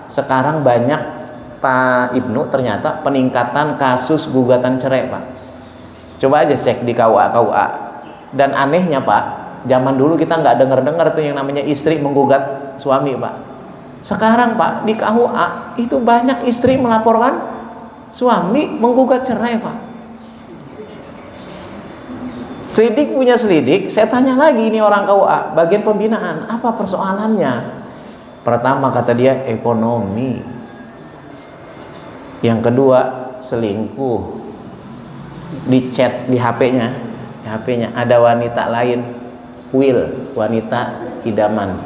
sekarang banyak Pak Ibnu, ternyata peningkatan kasus gugatan cerai Pak. Coba aja cek di KUA. Dan anehnya Pak, zaman dulu kita nggak dengar tuh yang namanya istri menggugat suami Pak. Sekarang Pak di KUA itu banyak istri melaporkan suami menggugat cerai Pak. Selidik punya selidik, saya tanya lagi ini orang KUA, bagian pembinaan, apa persoalannya? Pertama kata dia ekonomi. Yang kedua selingkuh. Di chat di HP-nya ada wanita lain, wanita idaman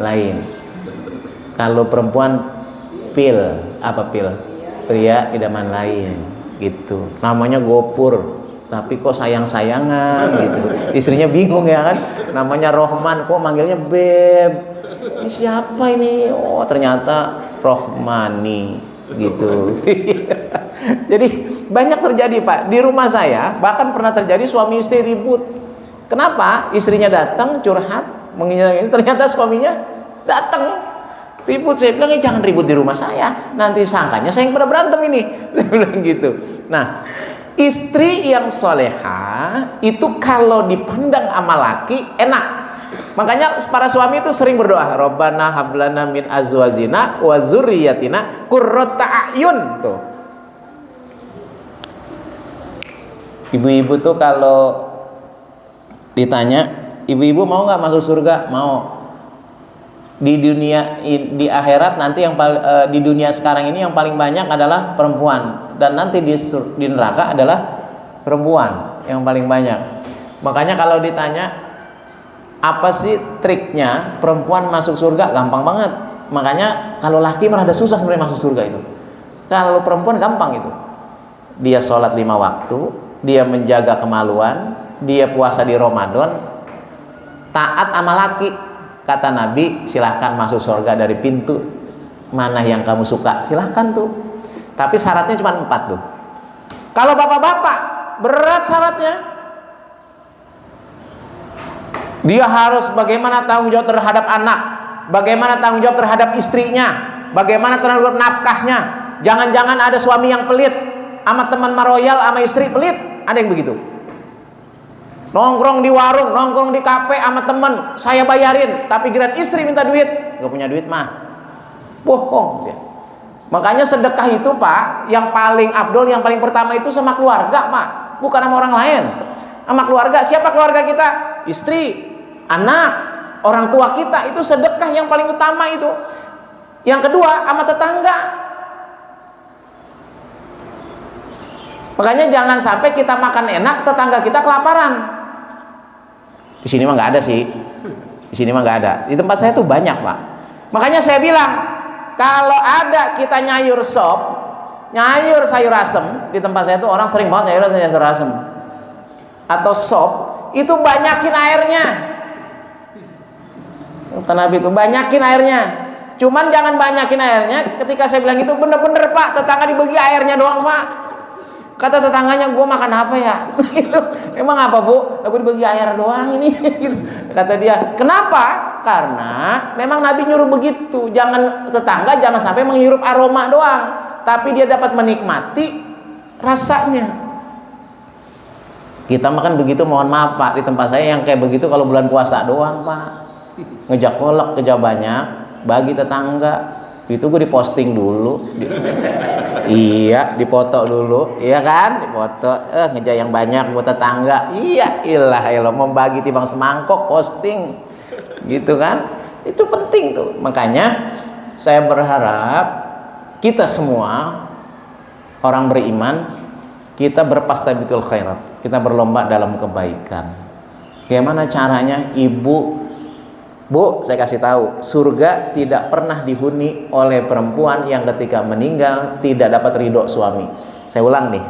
lain. Kalau perempuan pria idaman lain gitu. Namanya Gopur. Tapi kok sayang-sayangan gitu. Istrinya bingung ya kan, namanya Rohman kok manggilnya Beb. Ini siapa ini? Oh ternyata Rohmani gitu. Jadi banyak terjadi Pak di rumah saya, bahkan pernah terjadi suami istri ribut. Kenapa? Istrinya datang curhat mengingat ini, ternyata suaminya datang ribut. Saya bilang jangan ribut di rumah saya, nanti sangkanya saya yang pada berantem ini. Saya bilang gitu. Nah, istri yang soleha itu kalau dipandang sama laki enak. Makanya para suami itu sering berdoa, Rabbana hablana min azwajina wa dzurriyyatina qurrata a'yun tuh. Ibu-ibu tuh kalau ditanya, ibu-ibu mau nggak masuk surga? Mau. Di dunia, di akhirat nanti yang di dunia sekarang ini yang paling banyak adalah perempuan, dan nanti di neraka adalah perempuan yang paling banyak. Makanya kalau ditanya apa sih triknya perempuan masuk surga, gampang banget. Makanya kalau laki merada susah sebenarnya masuk surga itu. Kalau perempuan gampang itu. Dia sholat 5 waktu, dia menjaga kemaluan, dia puasa di Ramadan, taat sama laki. Kata Nabi, silahkan masuk surga dari pintu mana yang kamu suka, silahkan tuh. Tapi syaratnya cuma 4 tuh. Kalau bapak-bapak berat syaratnya. Dia harus bagaimana tanggung jawab terhadap anak, bagaimana tanggung jawab terhadap istrinya, bagaimana tanggung jawab nafkahnya. Jangan-jangan ada suami yang pelit, sama teman maroyal, sama istri pelit, ada yang begitu. Nongkrong di warung, nongkrong di kafe sama temen, saya bayarin, tapi giliran istri minta duit, gak punya duit mah bohong dia. Makanya sedekah itu Pak, yang paling abdol, yang paling pertama itu sama keluarga Pak, bukan sama orang lain. Sama keluarga. Siapa keluarga kita? Istri, anak, orang tua kita. Itu sedekah yang paling utama itu. Yang kedua sama tetangga. Makanya jangan sampai kita makan enak, tetangga kita kelaparan. Di sini mah nggak ada sih. Di sini mah nggak ada. Di tempat saya tuh banyak Pak. Makanya saya bilang, kalau ada kita nyayur sop, nyayur sayur asem, di tempat saya tuh orang sering banget nyayur sayur asem atau sop, itu banyakin airnya. Kata Nabi itu banyakin airnya. Cuman jangan banyakin airnya. Ketika saya bilang itu bener-bener Pak, tetangga dibagi airnya doang Pak. Kata tetangganya, gue makan apa ya? Gitu. Emang apa Bu? Aku dibagi air doang ini. Gitu. Kata dia, kenapa? Karena memang Nabi nyuruh begitu. Jangan tetangga jangan sampai menghirup aroma doang, tapi dia dapat menikmati rasanya. Kita makan begitu, mohon maaf Pak, di tempat saya yang kayak begitu kalau bulan puasa doang Pak. Ngejak kolak kerja banyak, bagi tetangga. Itu gue diposting dulu. Iya, dipoto dulu, iya kan? Dipoto, ngeja yang banyak buat tetangga. Iya, ilah, membagi timbang semangkok, posting, gitu kan? Itu penting tuh. Makanya saya berharap kita semua orang beriman, kita berpastabiqul khairat, kita berlomba dalam kebaikan. Bagaimana caranya? Ibu, Bu, saya kasih tahu, surga tidak pernah dihuni oleh perempuan yang ketika meninggal tidak dapat ridho suami. Saya ulang nih,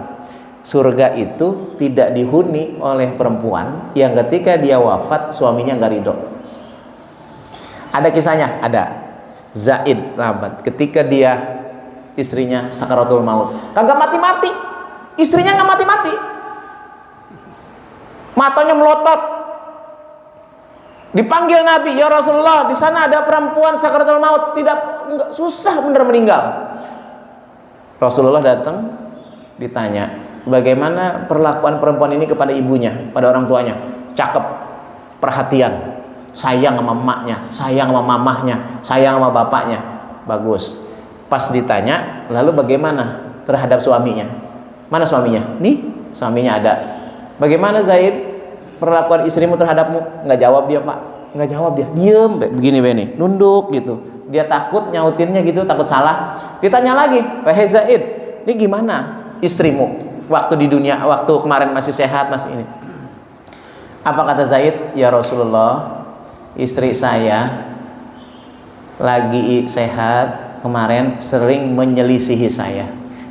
surga itu tidak dihuni oleh perempuan yang ketika dia wafat suaminya nggak ridho. Ada kisahnya, ada. Zaid Rabat, ketika dia istrinya sakaratul maut, kagak mati-mati, istrinya nggak mati-mati, matanya melotot. Dipanggil Nabi, ya Rasulullah, di sana ada perempuan sakaratul maut, enggak, susah bener meninggal. Rasulullah datang, ditanya, bagaimana perlakuan perempuan ini kepada ibunya, pada orang tuanya? Cakep, perhatian, sayang sama emaknya, sayang sama mamahnya, sayang sama bapaknya, bagus. Pas ditanya, lalu bagaimana terhadap suaminya? Mana suaminya? Nih, suaminya ada. Bagaimana Zaid perlakuan istrimu terhadapmu? Nggak jawab dia, Pak. Nggak jawab dia, diem begini begini, nunduk gitu. Dia takut nyautinnya gitu, takut salah. Ditanya lagi, wahai Zaid, ini gimana istrimu waktu di dunia, waktu kemarin masih sehat, masih ini? Apa kata Zaid? Ya Rasulullah, istri saya lagi sehat, kemarin sering menyelisihi saya,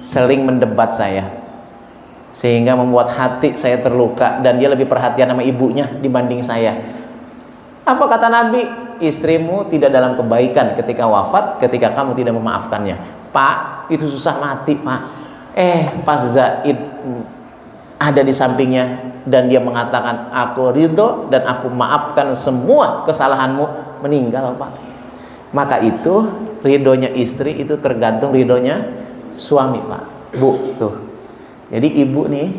sering mendebat saya, sehingga membuat hati saya terluka, dan dia lebih perhatian sama ibunya dibanding saya. Apa kata Nabi? Istrimu tidak dalam kebaikan ketika wafat, ketika kamu tidak memaafkannya. Pak, itu susah mati, Pak. Pas Zaid ada di sampingnya dan dia mengatakan, aku ridho dan aku maafkan semua kesalahanmu, meninggal, Pak. Maka itu ridhonya istri itu tergantung ridhonya suami, Pak. Bu, tuh. Jadi ibu nih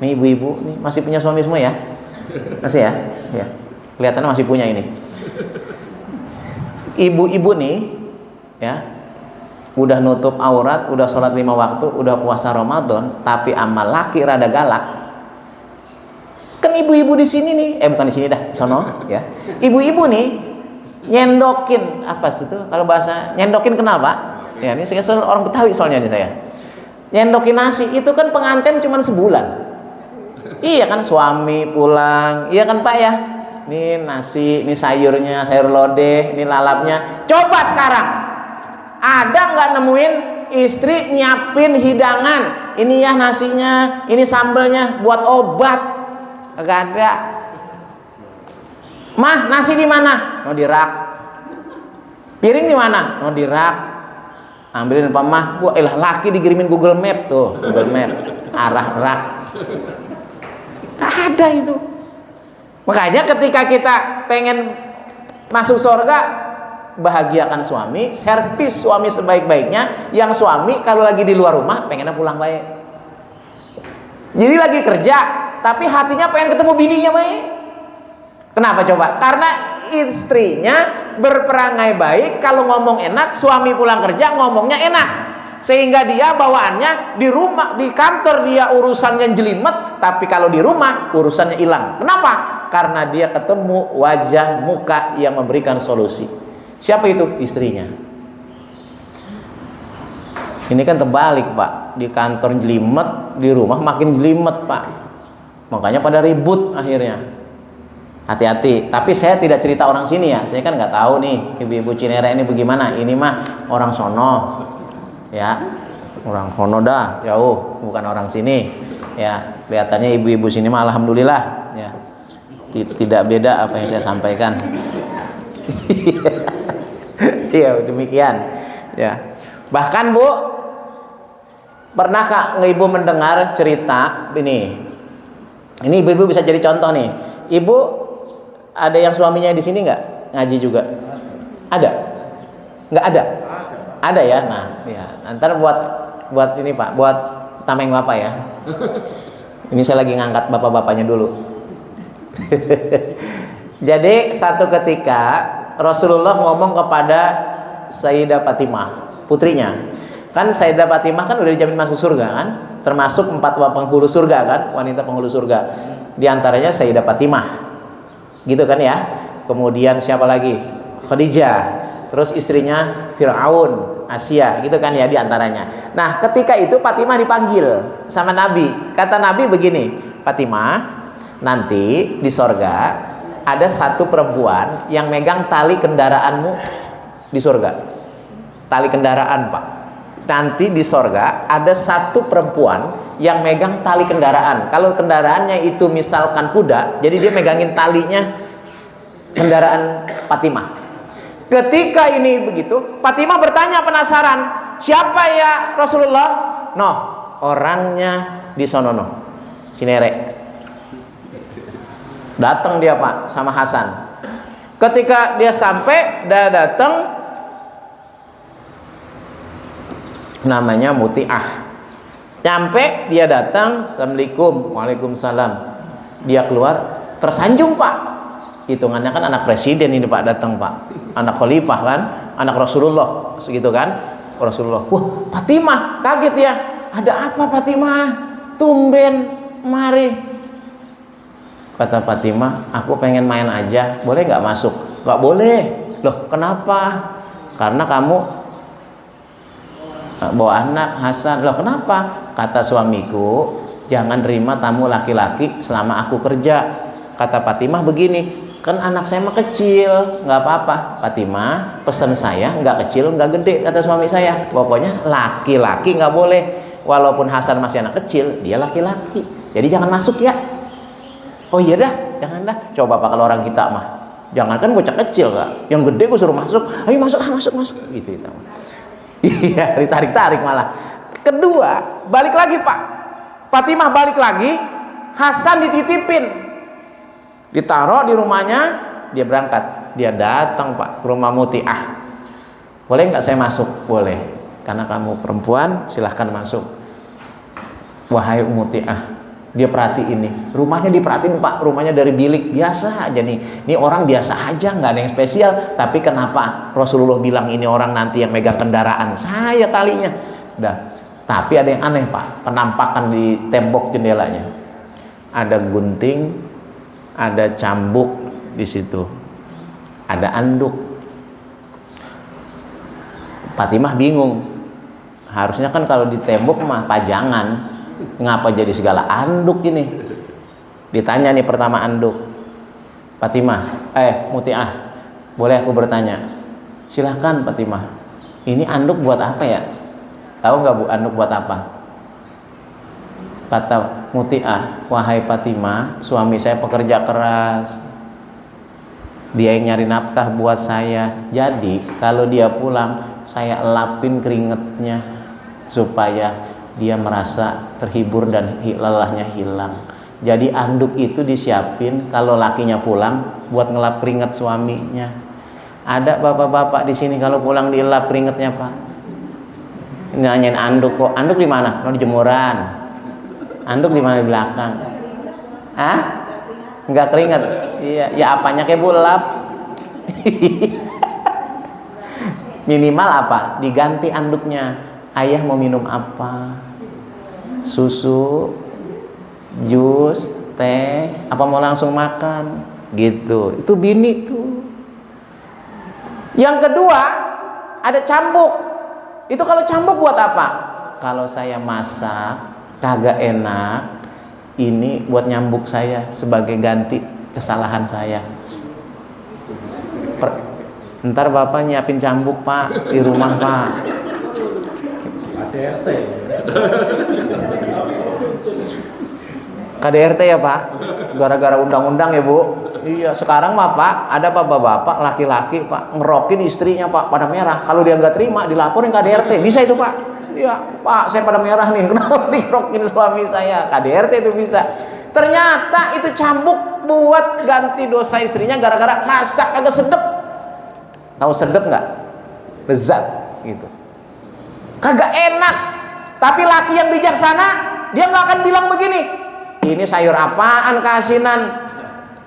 ibu-ibu nih masih punya suami semua ya? Masih ya? Ya. Kelihatannya masih punya ini. Ibu-ibu nih ya, udah nutup aurat, udah sholat 5 waktu, udah puasa Ramadan, tapi amal laki rada galak. Kan ibu-ibu di sini nih, bukan di sini dah, sono ya. Ibu-ibu nih nyendokin apa sih itu? Kalau bahasa nyendokin kenal, Pak? Ya, ini saya orang Betawi soalnya nih saya. Nyendokin nasi itu kan pengantin cuma sebulan. Iya kan, suami pulang, iya kan Pak ya. Ini nasi, ini sayurnya, sayur lodeh, ini lalapnya. Coba sekarang, ada nggak nemuin istri nyiapin hidangan? Ini ya nasinya, ini sambelnya buat obat. Gak ada. Mah, nasi di mana? Mau di rak. Piring di mana? Mau di rak. Ambilin Pak Mah, gua laki dikirimin Google Map tuh, Google Map arah rak. Ada itu. Makanya ketika kita pengen masuk surga, bahagiakan suami, servis suami sebaik-baiknya. Yang suami kalau lagi di luar rumah pengennya pulang baik. Jadi lagi kerja, tapi hatinya pengen ketemu bininya baik. Kenapa coba? Karena istrinya berperangai baik, kalau ngomong enak, suami pulang kerja ngomongnya enak, sehingga dia bawaannya di rumah, di kantor dia urusannya jelimet, tapi kalau di rumah urusannya hilang. Kenapa? Karena dia ketemu wajah muka yang memberikan solusi. Siapa itu? Istrinya. Ini kan terbalik, Pak. Di kantor jelimet, di rumah makin jelimet, Pak. Makanya pada ribut akhirnya. Hati-hati, tapi saya tidak cerita orang sini ya, saya kan nggak tahu nih ibu-ibu Cinere ini bagaimana. Ini mah orang sono ya, orang sono dah, jauh, bukan orang sini ya. Kelihatannya ibu-ibu sini mah alhamdulillah ya, tidak beda apa yang saya sampaikan. Iya, demikian ya. Bahkan Bu, pernahkah ibu mendengar cerita ini ibu-ibu bisa jadi contoh nih. Ibu ada yang suaminya di sini nggak ngaji juga? Ada? Nggak ada? Ada ya. Nah, ya. Ntar buat ini Pak, buat tameng bapak ya. Ini saya lagi ngangkat bapak-bapaknya dulu. Jadi satu ketika Rasulullah ngomong kepada Sayyidah Fatimah, putrinya. Kan Sayyidah Fatimah kan udah dijamin masuk surga kan? Termasuk 4 penghulu surga kan? Wanita penghulu surga. Di antaranya Sayyidah Fatimah. Gitu kan ya. Kemudian siapa lagi? Khadijah. Terus istrinya Fir'aun, Asia, gitu kan ya di antaranya. Nah, ketika itu Fatimah dipanggil sama Nabi. Kata Nabi begini, Fatimah, nanti di sorga ada satu perempuan yang megang tali kendaraanmu di sorga. Tali kendaraan, Pak. Nanti di sorga ada satu perempuan yang megang tali kendaraan. Kalau kendaraannya itu misalkan kuda, jadi dia megangin talinya kendaraan Fatimah. Ketika ini begitu, Fatimah bertanya penasaran, siapa ya Rasulullah? No, orangnya di sonono, Cinere. Datang dia Pak sama Hasan. Ketika dia sampai, dia datang, namanya Muti'ah. Nyampe, dia datang, Assalamualaikum, Waalaikumsalam. Dia keluar, tersanjung Pak. Hitungannya kan anak presiden ini Pak datang Pak, anak khalifah kan, anak Rasulullah, segitu kan, Rasulullah. Wah, Fatimah kaget ya. Ada apa Fatimah? Tumben, mari. Kata Fatimah, aku pengen main aja, boleh nggak masuk? Nggak boleh. Loh, kenapa? Karena kamu bawa anak Hasan. Loh, kenapa? Kata suamiku, jangan terima tamu laki-laki selama aku kerja. Kata Fatimah begini, kan anak saya mah kecil, nggak apa-apa. Fatimah, pesan saya nggak kecil, nggak gede, kata suami saya. Pokoknya laki-laki nggak boleh. Walaupun Hasan masih anak kecil, dia laki-laki. Jadi jangan masuk ya. Oh iya dah, jangan dah. Coba Pak kalau orang kita mah, jangan kan bocah kecil Kak, yang gede gue suruh masuk, ayo masuk, masuk, gitu kita mah. Iya, ditarik-tarik malah. Kedua, balik lagi Pak. Fatimah balik lagi, Hasan dititipin, ditaruh di rumahnya, dia berangkat, dia datang Pak ke rumah Muti'ah. Boleh nggak saya masuk? Boleh, karena kamu perempuan, silahkan masuk. Wahai Muti'ah, dia perhatiin nih, rumahnya diperhatiin Pak, rumahnya dari bilik biasa aja nih. Ini orang biasa aja, nggak ada yang spesial. Tapi kenapa Rasulullah bilang ini orang nanti yang megang kendaraan saya talinya? Udah. Tapi ada yang aneh Pak, penampakan di tembok jendelanya. Ada gunting, ada cambuk di situ, ada anduk. Fatimah bingung. Harusnya kan kalau di tembok mah pajangan, ngapa jadi segala anduk ini? Ditanya nih pertama anduk. Fatimah, Muti'ah, boleh aku bertanya? Silahkan Fatimah. Ini anduk buat apa ya? Tahu nggak Bu anduk buat apa? Kata Muti'ah, wahai Fatimah, suami saya pekerja keras, dia yang nyari nafkah buat saya. Jadi kalau dia pulang, saya elapin keringetnya supaya dia merasa terhibur dan lelahnya hilang. Jadi anduk itu disiapin kalau lakinya pulang buat ngelap keringet suaminya. Ada bapak-bapak di sini kalau pulang dielap keringetnya Pak. Nanyain anduk kok. Anduk di mana? Di jemuran. Anduk di mana? Di belakang. Hah? Enggak keringet. Iya, ya apanya kayak bulap. Minimal apa? Diganti anduknya. Ayah mau minum apa? Susu, jus, teh, apa mau langsung makan? Gitu. Itu bini tuh. Yang kedua, ada cambuk. Itu kalau cambuk buat apa? Kalau saya masak kagak enak, ini buat nyambuk saya sebagai ganti kesalahan saya. Ntar Bapak nyiapin cambuk Pak di rumah Pak. KDRT. KDRT ya Pak? Gara-gara undang-undang ya Bu? Iya, sekarang mah Pak, ada bapak-bapak laki-laki Pak ngerokin istrinya Pak pada merah. Kalau dia nggak terima dilaporin KDRT. Bisa itu Pak? Iya Pak, saya pada merah nih, kenapa ngerokin suami saya? KDRT itu bisa. Ternyata itu cambuk buat ganti dosa istrinya gara-gara masak agak sedep. Tahu sedep nggak? Lezat gitu. Kagak enak. Tapi laki yang bijaksana, dia nggak akan bilang begini, ini sayur apaan keasinan,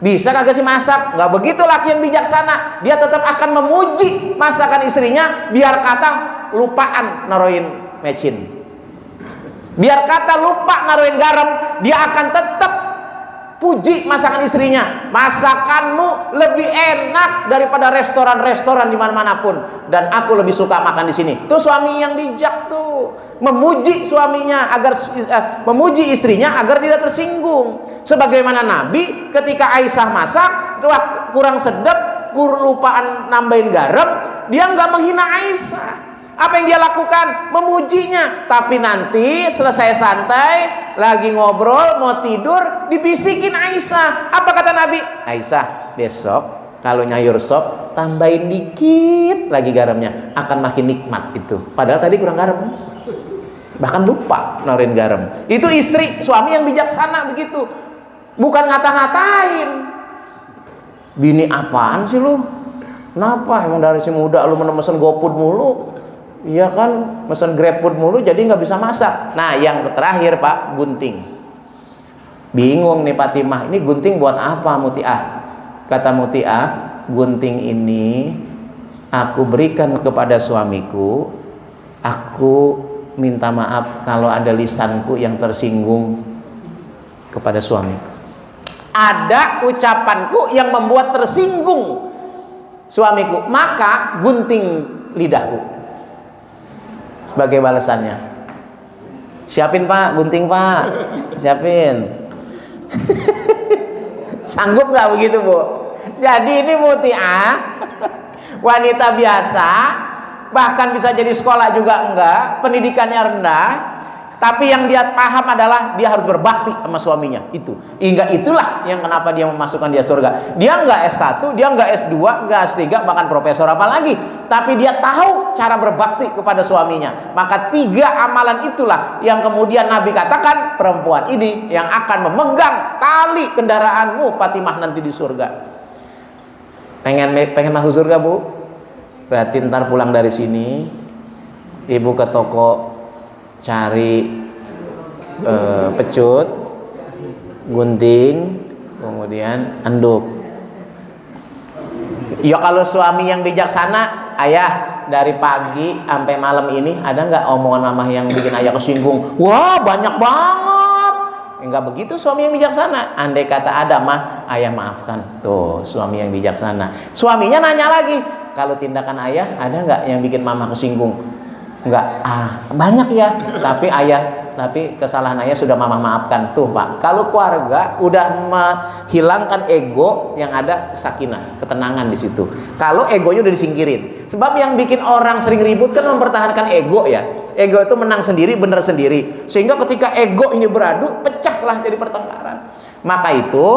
bisa kagak sih masak? Nggak begitu laki yang bijaksana. Dia tetap akan memuji masakan istrinya, biar kata lupaan naruhin mecin, biar kata lupa naruhin garam, dia akan tetap puji masakan istrinya. Masakanmu lebih enak daripada restoran-restoran di mana-mana pun, dan aku lebih suka makan di sini. Tuh suami yang bijak tuh, memuji suaminya agar memuji istrinya agar tidak tersinggung. Sebagaimana Nabi ketika Aisyah masak kurang sedap, lupaan nambahin garam, dia nggak menghina Aisyah. Apa yang dia lakukan? Memujinya. Tapi nanti selesai santai, lagi ngobrol, mau tidur, dibisikin Aisyah. Apa kata Nabi? Aisyah, besok kalau nyayur sop tambahin dikit lagi garamnya, akan makin nikmat itu. Padahal tadi kurang garam, bahkan lupa naruhin garam. Itu istri, suami yang bijaksana begitu. Bukan ngata-ngatain. Bini apaan sih lu? Kenapa? Emang dari si muda lu mesen GoFood mulu? Iya kan, mesen GrabFood mulu jadi nggak bisa masak. Nah yang terakhir Pak, gunting. Bingung nih Fatimah, ini gunting buat apa Mutiah? Kata Mutiah, gunting ini aku berikan kepada suamiku. Aku minta maaf kalau ada lisanku yang tersinggung kepada suamiku. Ada ucapanku yang membuat tersinggung suamiku, maka gunting lidahku sebagai balasannya. Siapin Pak, gunting Pak, siapin. Sanggup nggak begitu Bu? Jadi ini Mutiah, wanita biasa, bahkan bisa jadi sekolah juga enggak, pendidikannya rendah, tapi yang dia paham adalah dia harus berbakti sama suaminya. Itu hingga itulah yang kenapa dia memasukkan dia surga. Dia enggak S1, dia enggak S2, enggak S3, bahkan profesor apalagi, tapi dia tahu cara berbakti kepada suaminya. Maka 3 amalan itulah yang kemudian Nabi katakan, perempuan ini yang akan memegang tali kendaraanmu Fatimah nanti di surga. Pengen masuk surga Bu? Berarti ntar pulang dari sini ibu ke toko cari pecut, gunting, kemudian anduk. Ya kalau suami yang bijaksana, ayah dari pagi sampai malam ini ada nggak omongan mama yang bikin ayah kesinggung? Wah banyak banget. Enggak begitu suami yang bijaksana. Andai kata ada mah, ayah maafkan. Tuh suami yang bijaksana. Suaminya nanya lagi, kalau tindakan ayah ada nggak yang bikin mama kesinggung? Enggak, banyak ya, tapi kesalahan ayah sudah mama maafkan. Tuh Pak, kalau keluarga udah menghilangkan ego, yang ada sakinah, ketenangan di situ. Kalau egonya udah disingkirin, sebab yang bikin orang sering ribut kan mempertahankan ego ya. Ego itu menang sendiri, benar sendiri, sehingga ketika ego ini beradu, pecahlah jadi pertengkaran. Maka itu,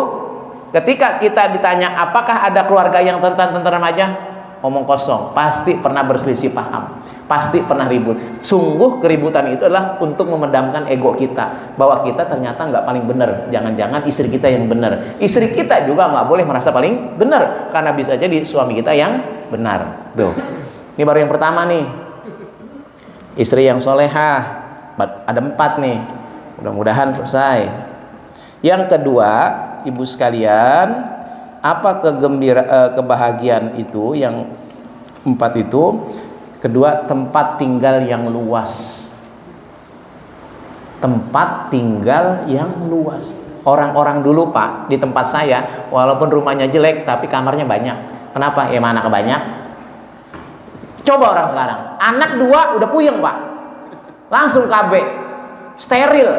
ketika kita ditanya apakah ada keluarga yang tentram aja, omong kosong, pasti pernah berselisih paham. Pasti pernah ribut. Sungguh keributan itu adalah untuk memendamkan ego kita, bahwa kita ternyata nggak paling benar. Jangan-jangan istri kita yang benar. Istri kita juga nggak boleh merasa paling benar, karena bisa jadi suami kita yang benar. Tuh. Ini baru yang pertama nih. Istri yang solehah. Ada 4 nih. Mudah-mudahan selesai. Yang kedua, ibu sekalian, apa kebahagiaan itu? Yang 4 itu. Kedua, tempat tinggal yang luas. Tempat tinggal yang luas. Orang-orang dulu Pak, di tempat saya, walaupun rumahnya jelek, tapi kamarnya banyak. Kenapa? Ya mana kebanyak? Coba orang sekarang, anak 2 udah puyeng Pak, langsung KB, steril.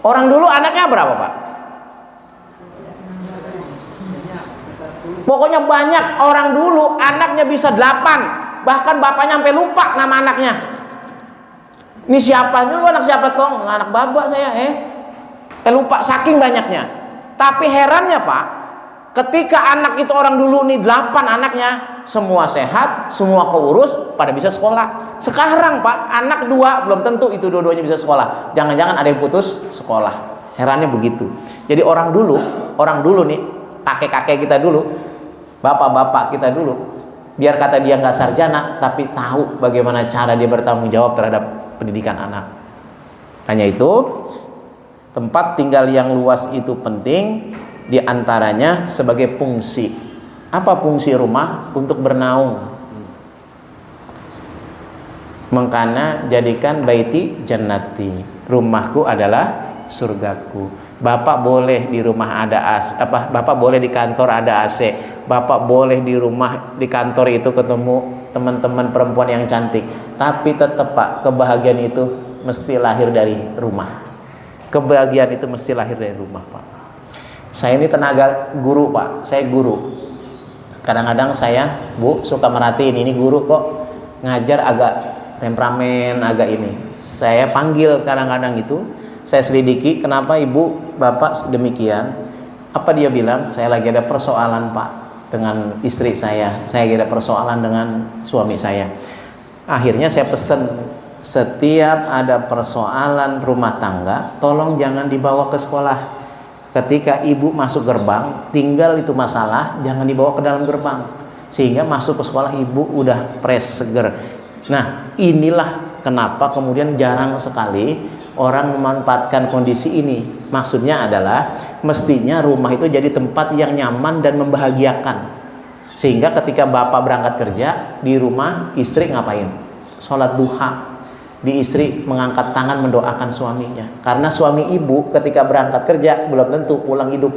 Orang dulu anaknya berapa Pak? Pokoknya banyak. Orang dulu anaknya bisa 8, bahkan bapaknya sampai lupa nama anaknya. Ini siapa? Ini lu anak siapa Tong? Anak bapak saya. Lupa saking banyaknya. Tapi herannya Pak, ketika anak itu orang dulu nih 8 anaknya, semua sehat, semua keurus, pada bisa sekolah. Sekarang Pak, anak 2 belum tentu itu dua-duanya bisa sekolah. Jangan-jangan ada yang putus sekolah. Herannya begitu. Jadi orang dulu nih, kakek-kakek kita dulu, bapak-bapak kita dulu, biar kata dia nggak sarjana, tapi tahu bagaimana cara dia bertanggung jawab terhadap pendidikan anak. Hanya itu, tempat tinggal yang luas itu penting, diantaranya sebagai fungsi. Apa fungsi rumah? Untuk bernaung. Makanya jadikan baiti jannati, rumahku adalah surgaku. Bapak boleh di rumah ada AC, Bapak boleh di kantor ada AC. Bapak boleh di rumah, di kantor itu ketemu teman-teman perempuan yang cantik. Tapi tetap Pak, kebahagiaan itu mesti lahir dari rumah. Kebahagiaan itu mesti lahir dari rumah Pak. Saya ini tenaga guru Pak, saya guru. Kadang-kadang saya, Bu, suka merhatiin ini guru kok ngajar agak temperamen, agak ini. Saya panggil kadang-kadang itu, saya selidiki kenapa ibu bapak demikian. Apa dia bilang? Saya lagi ada persoalan Pak dengan istri saya lagi ada persoalan dengan suami saya. Akhirnya saya pesan, setiap ada persoalan rumah tangga tolong jangan dibawa ke sekolah, ketika ibu masuk gerbang, tinggal itu masalah jangan dibawa ke dalam gerbang, sehingga masuk ke sekolah ibu udah fresh, seger. Nah, inilah kenapa kemudian jarang sekali orang memanfaatkan kondisi ini. Maksudnya adalah mestinya rumah itu jadi tempat yang nyaman dan membahagiakan, sehingga ketika bapak berangkat kerja, di rumah istri ngapain? Sholat duha. Di istri mengangkat tangan mendoakan suaminya, karena suami ibu ketika berangkat kerja belum tentu pulang hidup.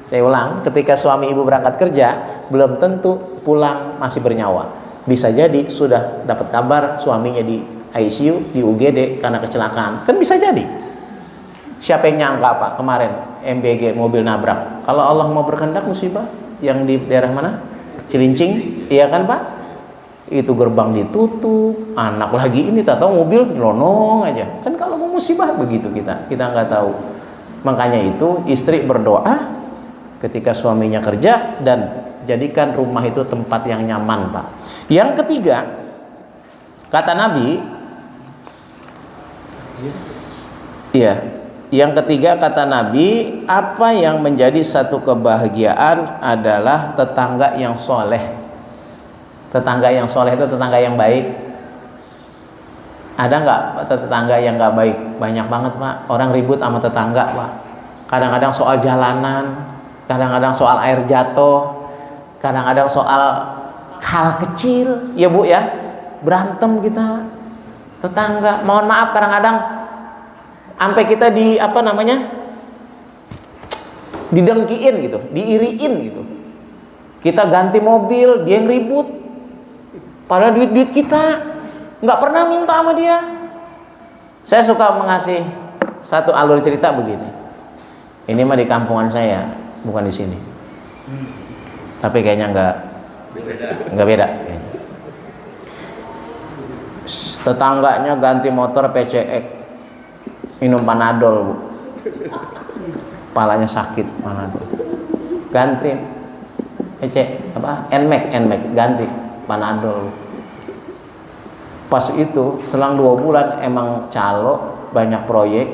Saya ulang, ketika suami ibu berangkat kerja belum tentu pulang masih bernyawa. Bisa jadi sudah dapat kabar suaminya di ICU, di UGD karena kecelakaan, kan bisa jadi. Siapa yang nyangka Pak kemarin MBG mobil nabrak? Kalau Allah mau berkehendak musibah yang di daerah mana? Cilincing, iya kan Pak? Itu gerbang ditutup, anak lagi ini, tak tahu mobil nyelonong aja. Kan kalau mau musibah begitu kita nggak tahu. Makanya itu istri berdoa ketika suaminya kerja dan jadikan rumah itu tempat yang nyaman, Pak. Yang ketiga, kata Nabi, iya, yang ketiga kata Nabi, apa yang menjadi satu kebahagiaan adalah tetangga yang soleh. Tetangga yang soleh itu tetangga yang baik. Ada nggak tetangga yang nggak baik? Banyak banget Pak. Orang ribut sama tetangga Pak. Kadang-kadang soal jalanan, kadang-kadang soal air jatuh, kadang-kadang soal hal kecil, ya Bu ya. Berantem kita tetangga. Mohon maaf kadang-kadang sampai kita didengkiin gitu, diiriin gitu. Kita ganti mobil, dia yang ribut. Padahal duit kita nggak pernah minta sama dia. Saya suka mengasih satu alur cerita begini. Ini mah di kampungan saya, bukan di sini. Tapi kayaknya nggak beda. Tetangganya ganti motor PCX, minum Panadol Bu. Kepalanya sakit Panadol. Ganti NMAX ganti Panadol. Pas itu selang 2 bulan emang calo, banyak proyek,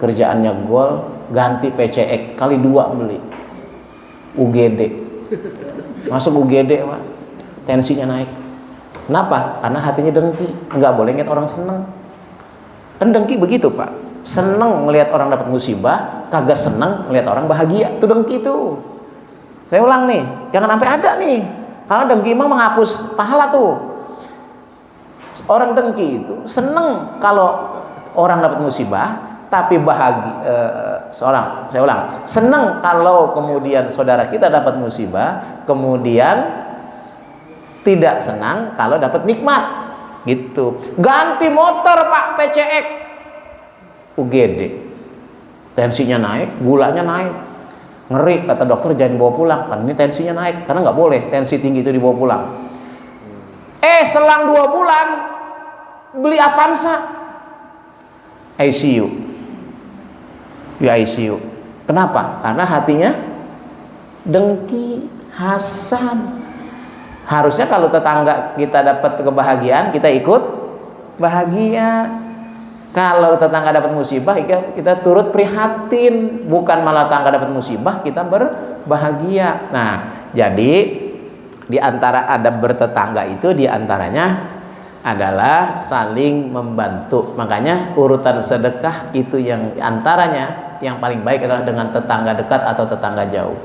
kerjaannya gol, ganti PCX kali 2 beli. UGD. Masuk UGD Pak, tensinya naik. Kenapa? Karena hatinya dengki. Nggak boleh ngeliat orang seneng. Kan dengki begitu Pak. Seneng ngelihat orang dapat musibah, kagak seneng ngelihat orang bahagia. Itu dengki tuh. Saya ulang nih, jangan sampai ada nih. Kalau dengki mah menghapus pahala tuh. Orang dengki itu seneng kalau orang dapat musibah, tapi saya ulang, seneng kalau kemudian saudara kita dapat musibah, kemudian tidak senang kalau dapat nikmat. Gitu. Ganti motor Pak PCX, UGD, tensinya naik, gulanya naik. Ngeri, kata dokter jangan bawa pulang, kan ini tensinya naik, karena nggak boleh tensi tinggi itu dibawa pulang. Selang 2 bulan beli Avanza, ICU, di ICU. Kenapa? Karena hatinya dengki, hasad. Harusnya kalau tetangga kita dapat kebahagiaan, kita ikut bahagia. Kalau tetangga dapat musibah, kita turut prihatin, bukan malah tetangga dapat musibah kita berbahagia. Nah, jadi di antara adab bertetangga itu diantaranya adalah saling membantu. Makanya urutan sedekah itu yang antaranya yang paling baik adalah dengan tetangga dekat atau tetangga jauh.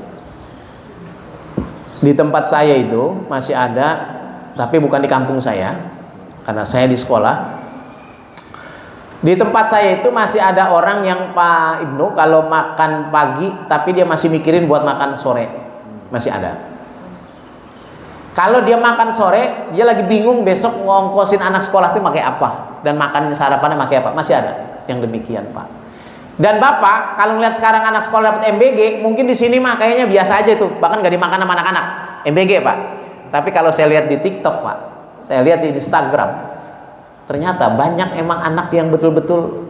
Di tempat saya itu masih ada, tapi bukan di kampung saya, karena saya di sekolah. Di tempat saya itu masih ada orang yang Pak Ibnu kalau makan pagi tapi dia masih mikirin buat makan sore. Masih ada. Kalau dia makan sore, dia lagi bingung besok ngongkosin anak sekolah itu pakai apa dan makan sarapannya pakai apa. Masih ada yang demikian, Pak. Dan Bapak kalau ngeliat sekarang anak sekolah dapat MBG, mungkin di sini mah kayaknya biasa aja tuh, bahkan nggak dimakan sama anak-anak. MBG, Pak. Tapi kalau saya lihat di TikTok, Pak, saya lihat di Instagram, ternyata banyak emang anak yang betul-betul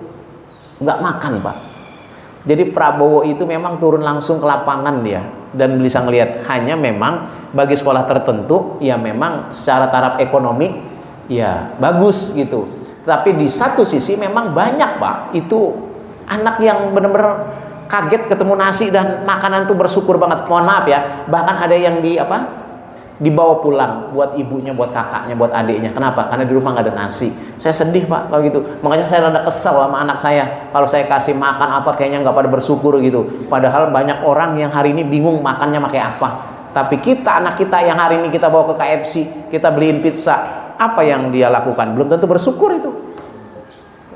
nggak makan, Pak. Jadi Prabowo itu memang turun langsung ke lapangan dia dan bisa ngelihat. Hanya memang bagi sekolah tertentu ya memang secara taraf ekonomi ya bagus gitu. Tapi di satu sisi memang banyak, Pak, itu anak yang benar-benar kaget ketemu nasi dan makanan tuh bersyukur banget. Mohon maaf ya, bahkan ada yang dibawa pulang buat ibunya, buat kakaknya, buat adiknya. Kenapa? Karena di rumah nggak ada nasi. Saya sedih Pak kalau gitu. Makanya saya rada kesal sama anak saya. Kalau saya kasih makan apa kayaknya nggak pada bersyukur gitu. Padahal banyak orang yang hari ini bingung makannya pakai apa. Tapi kita, anak kita yang hari ini kita bawa ke KFC, kita beliin pizza, apa yang dia lakukan? Belum tentu bersyukur itu.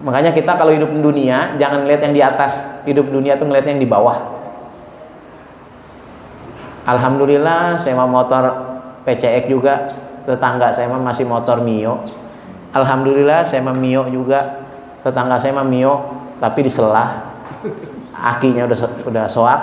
Makanya kita kalau hidup di dunia jangan ngeliat yang di atas, hidup dunia tuh ngeliat yang di bawah. Alhamdulillah saya mau motor PCX juga, tetangga saya masih motor Mio. Alhamdulillah saya Mio juga, tetangga saya Mio tapi diselah, akinya udah soak.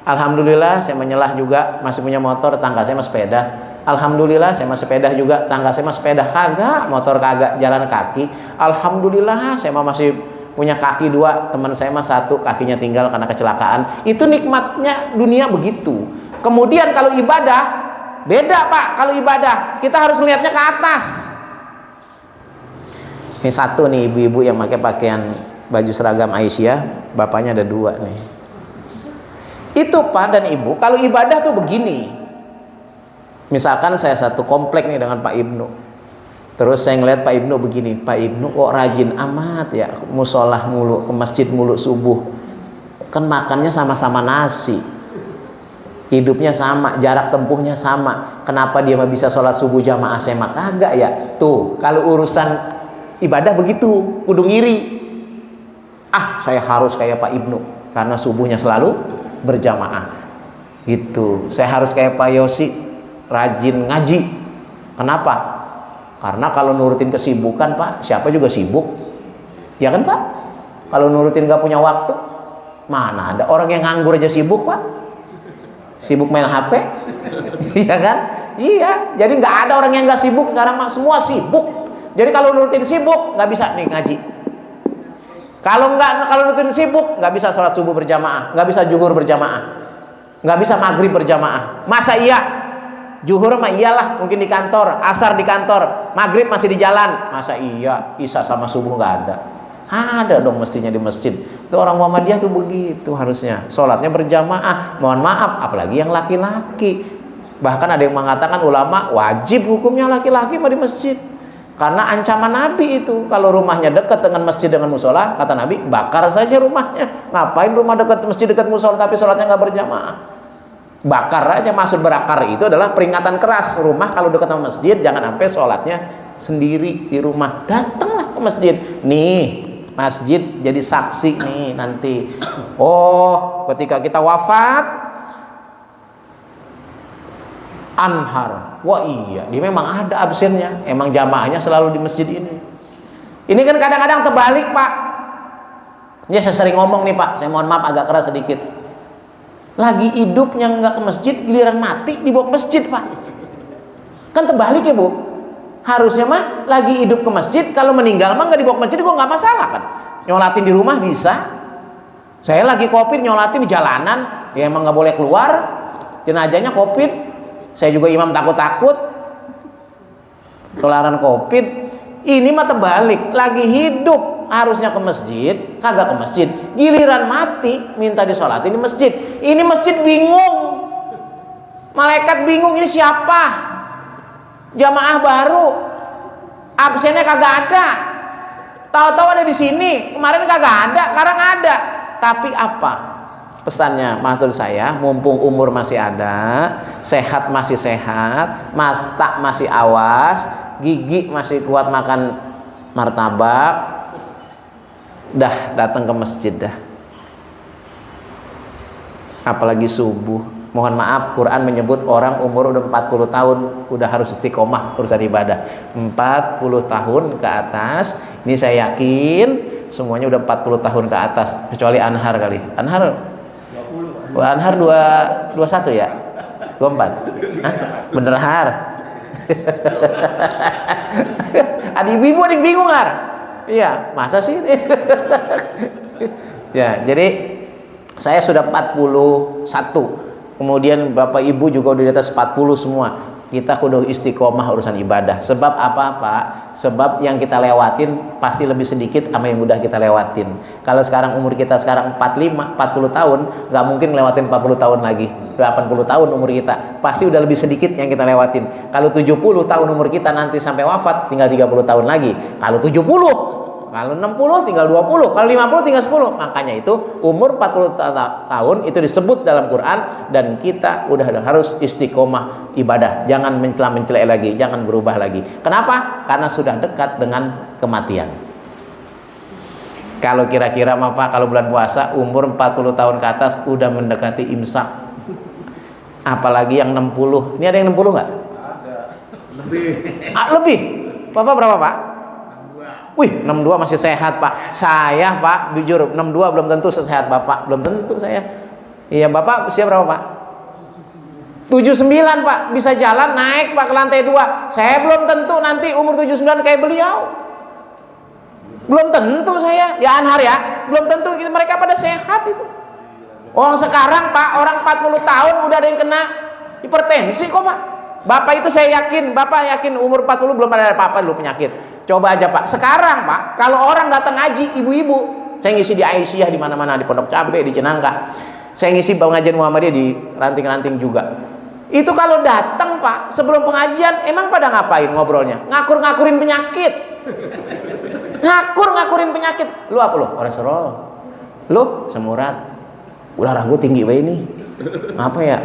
Alhamdulillah saya menyelah juga, masih punya motor, tetangga saya sepeda. Alhamdulillah saya masih sepeda juga, tangga saya masih sepeda, kagak, motor kagak, jalan kaki. Alhamdulillah saya masih punya kaki dua, teman saya satu kakinya tinggal karena kecelakaan. Itu nikmatnya dunia begitu. Kemudian kalau ibadah beda Pak, kalau ibadah kita harus melihatnya ke atas. Ini satu nih ibu-ibu yang pakai pakaian baju seragam Aisyah, bapaknya ada dua nih. Itu Pak dan Ibu, kalau ibadah tuh begini. Misalkan saya satu komplek nih dengan Pak Ibnu, terus saya ngeliat Pak Ibnu begini, Pak Ibnu kok rajin amat ya, musolah mulu, ke masjid mulu subuh, kan makannya sama-sama nasi, hidupnya sama, jarak tempuhnya sama, kenapa dia mah bisa sholat subuh jamaah saya mah kagak ya? Tuh kalau urusan ibadah begitu, kudu ngiri. Saya harus kayak Pak Ibnu karena subuhnya selalu berjamaah gitu. Saya harus kayak Pak Yosi, rajin ngaji. Kenapa? Karena kalau nurutin kesibukan Pak, siapa juga sibuk, ya kan Pak? Kalau nurutin gak punya waktu, mana ada orang yang nganggur aja sibuk Pak, sibuk main HP. Iya kan? Iya, jadi nggak ada orang yang nggak sibuk sekarang Pak, semua sibuk. Jadi kalau nurutin sibuk nggak bisa nih ngaji. Kalau nurutin sibuk nggak bisa sholat subuh berjamaah, nggak bisa zuhur berjamaah, nggak bisa maghrib berjamaah. Masa iya? Zuhur mah iyalah, mungkin di kantor, asar di kantor, maghrib masih di jalan. Masa iya isya sama subuh nggak ada? Ada dong mestinya di masjid. Itu orang Muhammadiyah tuh begitu harusnya. Sholatnya berjamaah. Mohon maaf, apalagi yang laki-laki. Bahkan ada yang mengatakan ulama wajib hukumnya laki-laki mah di masjid. Karena ancaman Nabi itu, kalau rumahnya dekat dengan masjid dengan musola, kata Nabi, bakar saja rumahnya. Ngapain rumah dekat masjid dekat musola tapi sholatnya nggak berjamaah? Bakar aja. Maksud berakar itu adalah peringatan keras. Rumah kalau dekat sama masjid jangan sampai sholatnya sendiri di rumah. Datanglah ke masjid. Nih masjid jadi saksi nih nanti. Oh, ketika kita wafat, anhar. Wah iya, dia memang ada absennya. Emang jamaahnya selalu di masjid ini. Ini kan kadang-kadang terbalik Pak. Ini saya sering ngomong nih Pak. Saya mohon maaf agak keras sedikit. Lagi hidup yang nggak ke masjid, giliran mati dibawa ke masjid Pak. Kan terbalik ya Bu. Harusnya mah lagi hidup ke masjid, kalau meninggal mah nggak dibawa ke masjid, kok nggak masalah kan? Nyolatin di rumah bisa. Saya lagi COVID nyolatin di jalanan, ya emang nggak boleh keluar. Jenazahnya COVID. Saya juga imam takut-takut. Tularan COVID. Ini mah terbalik. Lagi hidup harusnya ke masjid, kagak ke masjid. Giliran mati minta disolatin di masjid. Ini masjid bingung. Malaikat bingung, ini siapa? Jamaah baru, absennya kagak ada. Tahu-tahu ada di sini, kemarin kagak ada, sekarang ada. Tapi apa pesannya? Maksud saya, mumpung umur masih ada, sehat masih sehat, mata masih awas, gigi masih kuat makan martabak, dah datang ke masjid dah. Apalagi subuh. Mohon maaf, Quran menyebut orang umur udah 40 tahun udah harus istiqomah urusan ibadah. 40 tahun ke atas. Ini saya yakin semuanya udah 40 tahun ke atas, kecuali Anhar kali. Anhar 20. Anhar 21 ya? 24. Hah? Bener Har. Ada ibu-ibu yang bingung Har. Iya, masa sih? Ya, jadi saya sudah 41. Kemudian Bapak Ibu juga udah di atas 40 semua. kita kudu istiqomah urusan ibadah. Sebab apa? Sebab yang kita lewatin pasti lebih sedikit sama yang udah kita lewatin. Kalau sekarang umur kita sekarang 40 tahun, nggak mungkin lewatin 40 tahun lagi. 80 tahun umur kita, pasti udah lebih sedikit yang kita lewatin. Kalau 70 tahun umur kita nanti sampai wafat, tinggal 30 tahun lagi. Kalau 70, kalau 60 tinggal 20, kalau 50 tinggal 10. Makanya itu umur 40 tahun itu disebut dalam Quran, dan kita udah harus istiqomah ibadah. Jangan mencela-mencelek lagi, jangan berubah lagi. Kenapa? Karena sudah dekat dengan kematian. Kalau kira-kira Pak, kalau bulan puasa umur 40 tahun ke atas udah mendekati imsak. Apalagi yang 60. Ini ada yang 60 nggak? Ada. Lebih. Lebih. Bapak berapa, Pak? Wih, 62 masih sehat, Pak. Saya, Pak, jujur 62 belum tentu sesehat Bapak. Belum tentu saya. Iya, Bapak usia berapa, Pak? 79, Pak. Bisa jalan naik, Pak, ke lantai 2. Saya belum tentu nanti umur 79 kayak beliau. Belum tentu saya. Ya Anhar ya. Belum tentu mereka pada sehat itu. Orang sekarang, Pak, orang 40 tahun udah ada yang kena hipertensi kok, Pak. Bapak itu saya yakin, Bapak yakin umur 40 belum ada apa-apa dulu penyakit. Coba aja, Pak. Sekarang, Pak, kalau orang datang ngaji, ibu-ibu, saya ngisi di Aisyah di mana-mana, di Pondok Cabe, di Cinangka. Saya ngisi pengajian Muhammadiyah di ranting-ranting juga. Itu kalau datang, Pak, sebelum pengajian, emang pada ngapain ngobrolnya? Ngakur-ngakurin penyakit. Ngakur-ngakurin penyakit. Lu apa lu? Kolesterol. Lu semurat. Udah ragu tinggi we ini. Apa ya?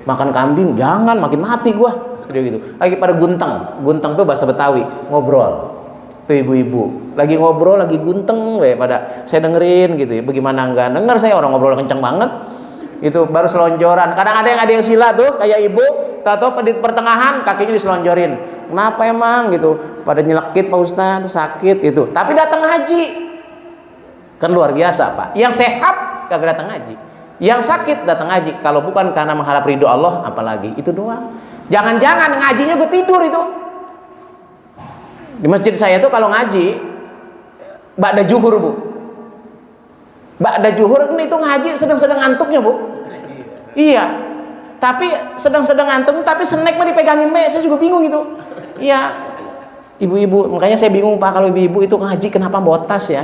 Makan kambing, jangan, makin mati gua. Gitu. Lagi pada gunteng. Gunteng tuh bahasa Betawi, ngobrol. Tuh ibu-ibu lagi ngobrol, lagi gunteng we pada saya dengerin gitu ya. Bagaimana enggak denger, saya orang ngobrol kenceng banget. Itu baru selonjoran. Kadang ada yang sila tuh kayak ibu, tahu di pertengahan kakinya diselonjorin. Kenapa emang gitu? Pada nyelekit Pak Ustaz, sakit itu. Tapi datang haji. Kan luar biasa, Pak. Yang sehat kagak datang haji. Yang sakit datang haji. Kalau bukan karena mengharap ridho Allah, apalagi itu doang. Jangan-jangan ngajinya gue tidur itu. Di masjid saya tuh kalau ngaji ba'da juhur, Bu. Ba'da juhur ini itu ngaji sedang-sedang ngantuknya, Bu. Iya. Tapi sedang-sedang ngantuk, tapi snack mah dipegangin me, saya juga bingung gitu. Iya. Ibu-ibu, makanya saya bingung, Pak, kalau ibu-ibu itu ngaji kenapa bawa tas ya?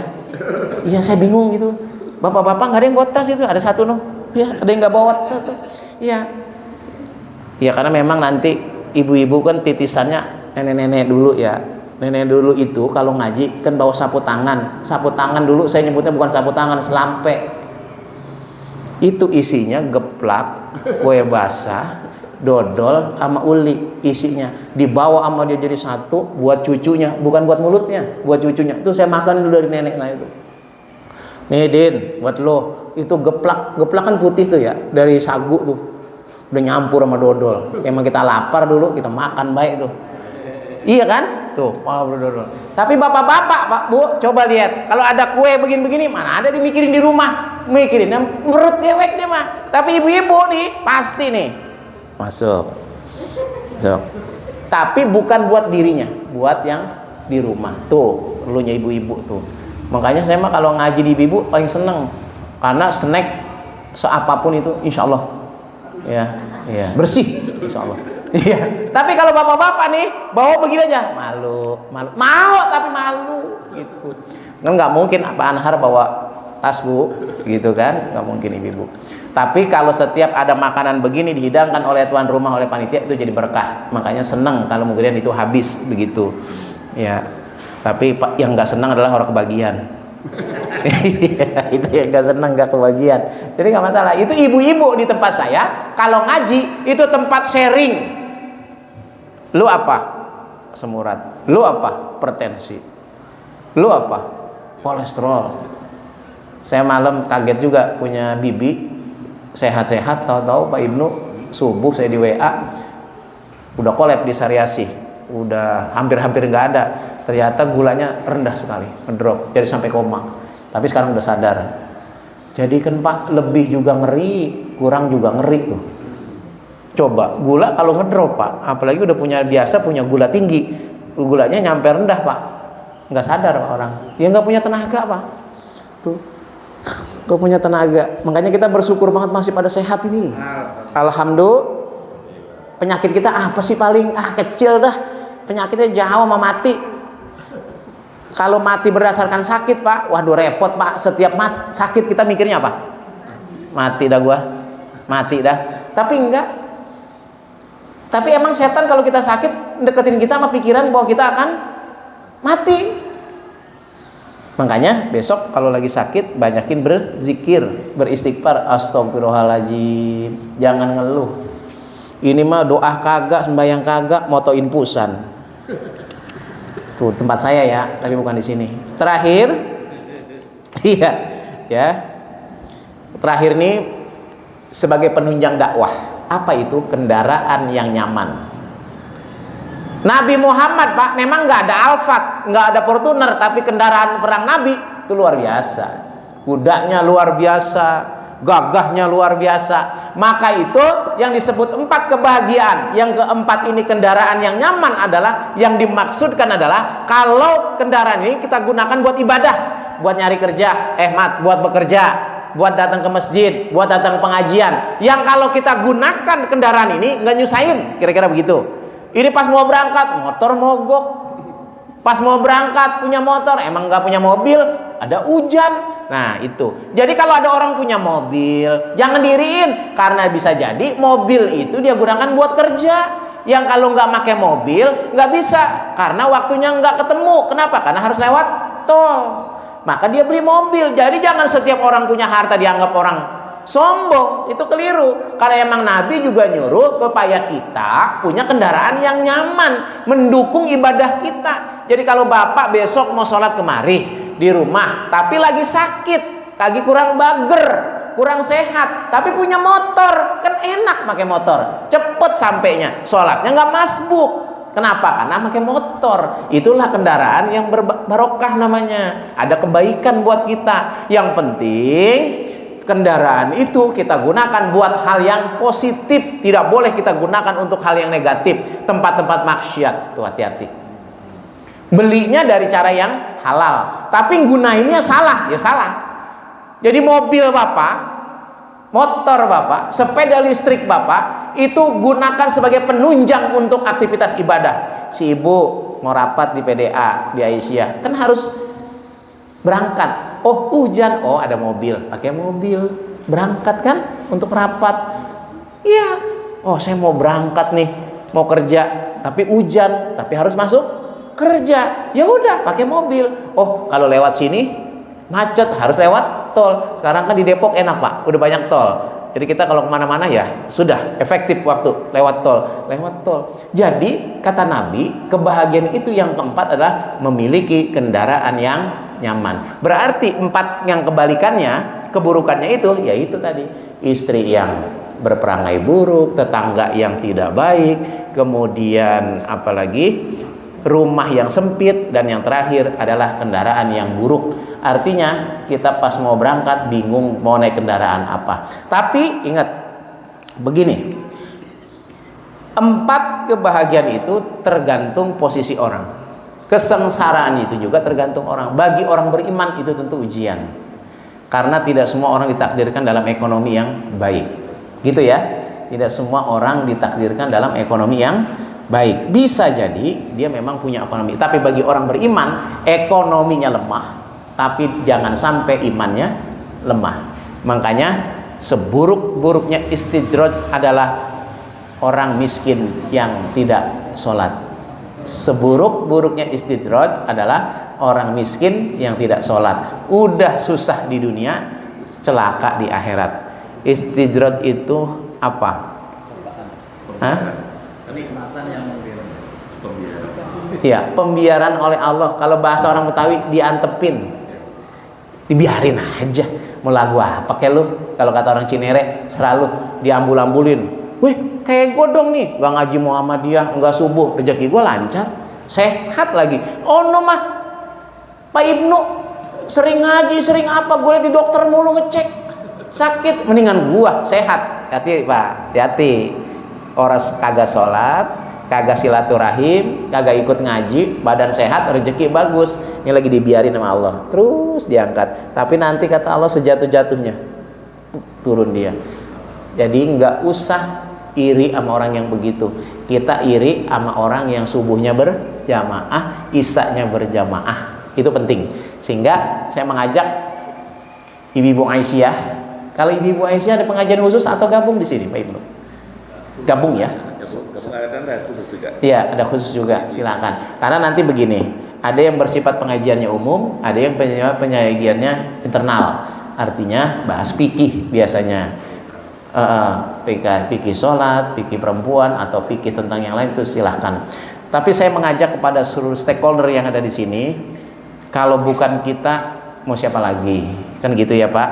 Iya, saya bingung gitu. Bapak-bapak nggak ada yang bawa tas itu, ada satu noh. Ya, ada yang nggak bawa tas tuh. Iya. Ya karena memang nanti ibu-ibu kan titisannya nenek-nenek dulu ya. Nenek dulu itu kalau ngaji kan bawa sapu tangan. Sapu tangan dulu saya nyebutnya bukan sapu tangan, selampe. Itu isinya geplak, kue basah, dodol sama uli isinya. Dibawa sama dia jadi satu buat cucunya, bukan buat mulutnya, buat cucunya. Itu saya makan dulu dari nenek lah itu. Nih Din, buat lo. Itu geplak kan putih tuh ya, dari sagu tuh. Udah nyampur sama dodol. Emang kita lapar dulu, kita makan baik tuh. Iya kan? Tuh, wah dodol. Tapi bapak-bapak, Pak, Bu, coba lihat. Kalau ada kue begini-begini, mana ada dimikirin di rumah. Mikirin, perut dewek dia mah. Tapi ibu-ibu nih, pasti nih. Masuk. Tapi bukan buat dirinya, buat yang di rumah. Tuh, elunya ibu-ibu tuh. Makanya saya mah kalau ngaji di ibu paling seneng. Karena snack seapapun itu, insya Allah. Ya, bersih, insya Allah. Iya. Tapi kalau bapak-bapak nih bawa begini aja, malu, mau tapi malu, gitu. Nggak mungkin apa Anhar bawa tas, Bu, gitu kan? Nggak mungkin ibu-ibu. Tapi kalau setiap ada makanan begini dihidangkan oleh tuan rumah, oleh panitia, itu jadi berkah. Makanya senang kalau kemudian itu habis begitu. Ya. Tapi yang nggak senang adalah orang kebagian. Itu yang nggak senang, nggak kebagian. Jadi nggak masalah. Itu ibu-ibu di tempat saya kalau ngaji itu tempat sharing. Lu apa? Semurat. Lu apa? Hipertensi. Lu apa? Kolesterol. Saya malam kaget juga punya bibi sehat-sehat, tahu-tahu Pak Ibnu subuh saya di WA udah kolab di Sariasi, udah hampir-hampir nggak ada. Ternyata gulanya rendah sekali, ngedrop, jadi sampai koma. Tapi sekarang udah sadar. Jadi kan Pak, lebih juga ngeri, kurang juga ngeri tuh. Coba gula kalau ngedrop, Pak, apalagi udah biasa punya gula tinggi, gulanya nyampe rendah, Pak, nggak sadar Pak orang. Ya nggak punya tenaga, Pak. Tuh, nggak punya tenaga. Makanya kita bersyukur banget masih pada sehat ini. Alhamdulillah. Penyakit kita apa sih paling? Kecil dah. Penyakitnya jauh sama mati. Kalau mati berdasarkan sakit, Pak, waduh repot, Pak. Setiap sakit kita mikirnya apa? Mati dah gua. Mati dah. Tapi enggak. Tapi emang setan kalau kita sakit deketin kita sama pikiran bahwa kita akan mati. Makanya besok kalau lagi sakit banyakin berzikir, beristighfar, astagfirullahaladzim. Jangan ngeluh. Ini mah doa kagak, sembahyang kagak, motoin pusan. Tuh tempat saya ya, tapi bukan di sini. Terakhir, iya, ya. Terakhir nih sebagai penunjang dakwah. Apa itu kendaraan yang nyaman? Nabi Muhammad, Pak, memang nggak ada Alphard, nggak ada Fortuner, tapi kendaraan perang Nabi itu luar biasa. Kudanya luar biasa, gagahnya luar biasa. Maka itu yang disebut 4 kebahagiaan. Yang keempat ini kendaraan yang nyaman adalah, yang dimaksudkan adalah kalau kendaraan ini kita gunakan buat ibadah, buat nyari kerja, buat bekerja, buat datang ke masjid, buat datang pengajian. Yang kalau kita gunakan kendaraan ini nggak nyusahin, kira-kira begitu. Ini pas mau berangkat motor mogok, pas mau berangkat punya motor emang nggak punya mobil, ada hujan. Nah itu. Jadi kalau ada orang punya mobil, jangan diriin, karena bisa jadi mobil itu dia gunakan buat kerja. Yang kalau nggak pakai mobil nggak bisa, karena waktunya nggak ketemu. Kenapa? Karena harus lewat tol. Maka dia beli mobil. Jadi jangan setiap orang punya harta dianggap orang sombong, itu keliru. Karena emang Nabi juga nyuruh supaya kita punya kendaraan yang nyaman, mendukung ibadah kita. Jadi kalau bapak besok mau sholat kemari di rumah, tapi lagi sakit, kaki kurang bager, kurang sehat, tapi punya motor, kan enak pakai motor, cepet sampainya, sholatnya nggak masbuk. Kenapa? Karena pakai motor. Itulah kendaraan yang barokah namanya. Ada kebaikan buat kita. Yang penting kendaraan itu kita gunakan buat hal yang positif. Tidak boleh kita gunakan untuk hal yang negatif. Tempat-tempat maksiat, tuh hati-hati. Belinya dari cara yang halal, tapi gunainnya salah, ya salah. Jadi mobil bapak, motor bapak, sepeda listrik bapak itu gunakan sebagai penunjang untuk aktivitas ibadah. Si ibu mau rapat di PDA di Aisyah, kan harus berangkat. Oh hujan, oh ada mobil, pakai mobil berangkat kan untuk rapat. Iya. Oh saya mau berangkat nih, mau kerja, tapi hujan, tapi harus masuk kerja, ya udah pakai mobil. Oh kalau lewat sini macet, harus lewat tol. Sekarang kan di Depok enak Pak, udah banyak tol. Jadi kita kalau kemana-mana ya sudah efektif waktu lewat tol. Jadi kata Nabi, kebahagiaan itu yang keempat adalah memiliki kendaraan yang nyaman. Berarti 4 yang kebalikannya, keburukannya itu, yaitu tadi istri yang berperangai buruk, tetangga yang tidak baik, kemudian apalagi rumah yang sempit, dan yang terakhir adalah kendaraan yang buruk. Artinya kita pas mau berangkat bingung mau naik kendaraan apa. Tapi ingat begini, 4 kebahagiaan itu tergantung posisi orang. Kesengsaraan itu juga tergantung orang. Bagi orang beriman itu tentu ujian, karena tidak semua orang ditakdirkan dalam ekonomi yang baik, gitu ya. Tidak semua orang ditakdirkan dalam ekonomi yang baik. Bisa jadi dia memang punya ekonomi, tapi bagi orang beriman ekonominya lemah, tapi jangan sampai imannya lemah. Makanya seburuk-buruknya istidraj adalah orang miskin yang tidak sholat. Seburuk-buruknya istidraj adalah orang miskin yang tidak sholat. Udah susah di dunia, celaka di akhirat. Istidraj itu apa? Hah? Ya, pembiaran oleh Allah. Kalau bahasa orang Betawi, diantepin, dibiarin aja. Mau lagu apa kayak lu? Kalau kata orang Cinere, selalu diambul-ambulin. Wih, kayak gue dong nih, gak ngaji Muhammadiyah, gak subuh, rezeki gue lancar, sehat lagi. Oh no mah, Pak Ibnu sering ngaji, sering apa? Gue liat di dokter mulu ngecek, sakit, mendingan gue sehat. Hati Pak, hati. Orang kagak sholat, kagak silaturahim, kagak ikut ngaji, badan sehat, rezeki bagus, ini lagi dibiarin sama Allah, terus diangkat. Tapi nanti kata Allah sejatuh-jatuhnya turun dia. Jadi nggak usah iri sama orang yang begitu. Kita iri sama orang yang subuhnya berjamaah, isanya berjamaah. Itu penting. Sehingga saya mengajak Ibu Aisyah, kalau Ibu Aisyah ada pengajian khusus atau gabung di sini, Pak Ibnu? Gabung ya? Iya, ada khusus juga, silakan. Karena nanti begini, ada yang bersifat pengajiannya umum, ada yang pengajiannya internal. Artinya bahas fikih biasanya. Fikih sholat, fikih perempuan, atau fikih tentang yang lain itu silahkan. Tapi saya mengajak kepada seluruh stakeholder yang ada di sini, kalau bukan kita, mau siapa lagi? Kan gitu ya Pak.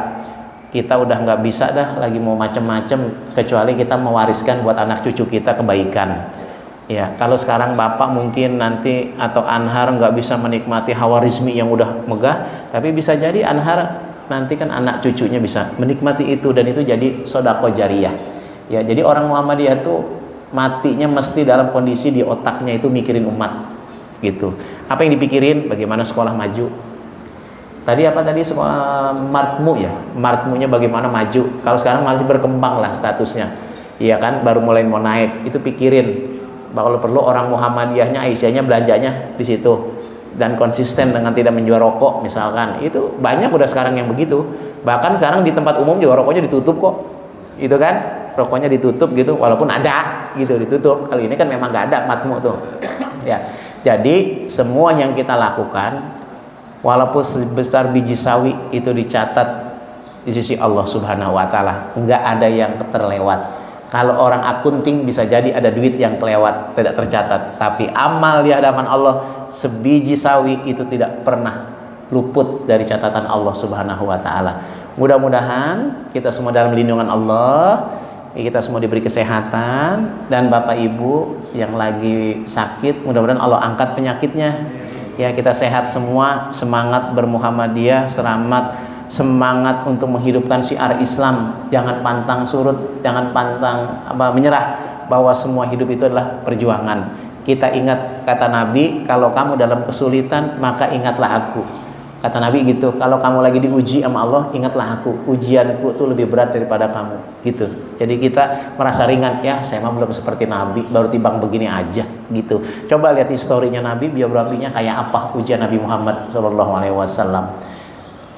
Kita udah nggak bisa dah lagi mau macem-macem, kecuali kita mewariskan buat anak cucu kita kebaikan. Ya, kalau sekarang Bapak mungkin nanti atau Anhar nggak bisa menikmati Hawarizmi yang udah megah, tapi bisa jadi Anhar nanti kan anak cucunya bisa menikmati itu, dan itu jadi sodako jariyah. Ya, jadi orang Muhammadiyah tuh matinya mesti dalam kondisi di otaknya itu mikirin umat, gitu. Apa yang dipikirin? Bagaimana sekolah maju. Tadi apa tadi semua martmu ya, martmunya bagaimana maju. Kalau sekarang masih berkembang lah statusnya, iya kan, baru mulai mau naik. Itu pikirin. Kalau perlu orang Muhammadiyahnya, Aisyahnya belanjanya di situ, dan konsisten dengan tidak menjual rokok misalkan. Itu banyak udah sekarang yang begitu. Bahkan sekarang di tempat umum juga rokoknya ditutup kok, itu kan, rokoknya ditutup gitu, walaupun ada gitu ditutup. Kali ini kan memang nggak ada matmu tuh. Ya, jadi semua yang kita lakukan, walaupun sebesar biji sawi, itu dicatat di sisi Allah Subhanahu Wa Taala. Nggak ada yang terlewat. Kalau orang akunting bisa jadi ada duit yang kelewat, tidak tercatat. Tapi amal di hadapan Allah sebiji sawi itu tidak pernah luput dari catatan Allah Subhanahu Wa Taala. Mudah-mudahan kita semua dalam lindungan Allah, kita semua diberi kesehatan, dan Bapak Ibu yang lagi sakit, mudah-mudahan Allah angkat penyakitnya. Ya, kita sehat semua, semangat bermuhammadiyah, semangat untuk menghidupkan syiar Islam. Jangan pantang surut, jangan pantang menyerah, bahwa semua hidup itu adalah perjuangan. Kita ingat kata Nabi, kalau kamu dalam kesulitan maka ingatlah aku. Kata Nabi gitu, kalau kamu lagi diuji sama Allah, ingatlah aku. Ujianku itu lebih berat daripada kamu, gitu. Jadi kita merasa ringan, ya saya mah belum seperti Nabi, baru timbang begini aja, gitu. Coba lihat historinya Nabi, biografinya kayak apa ujian Nabi Muhammad SAW.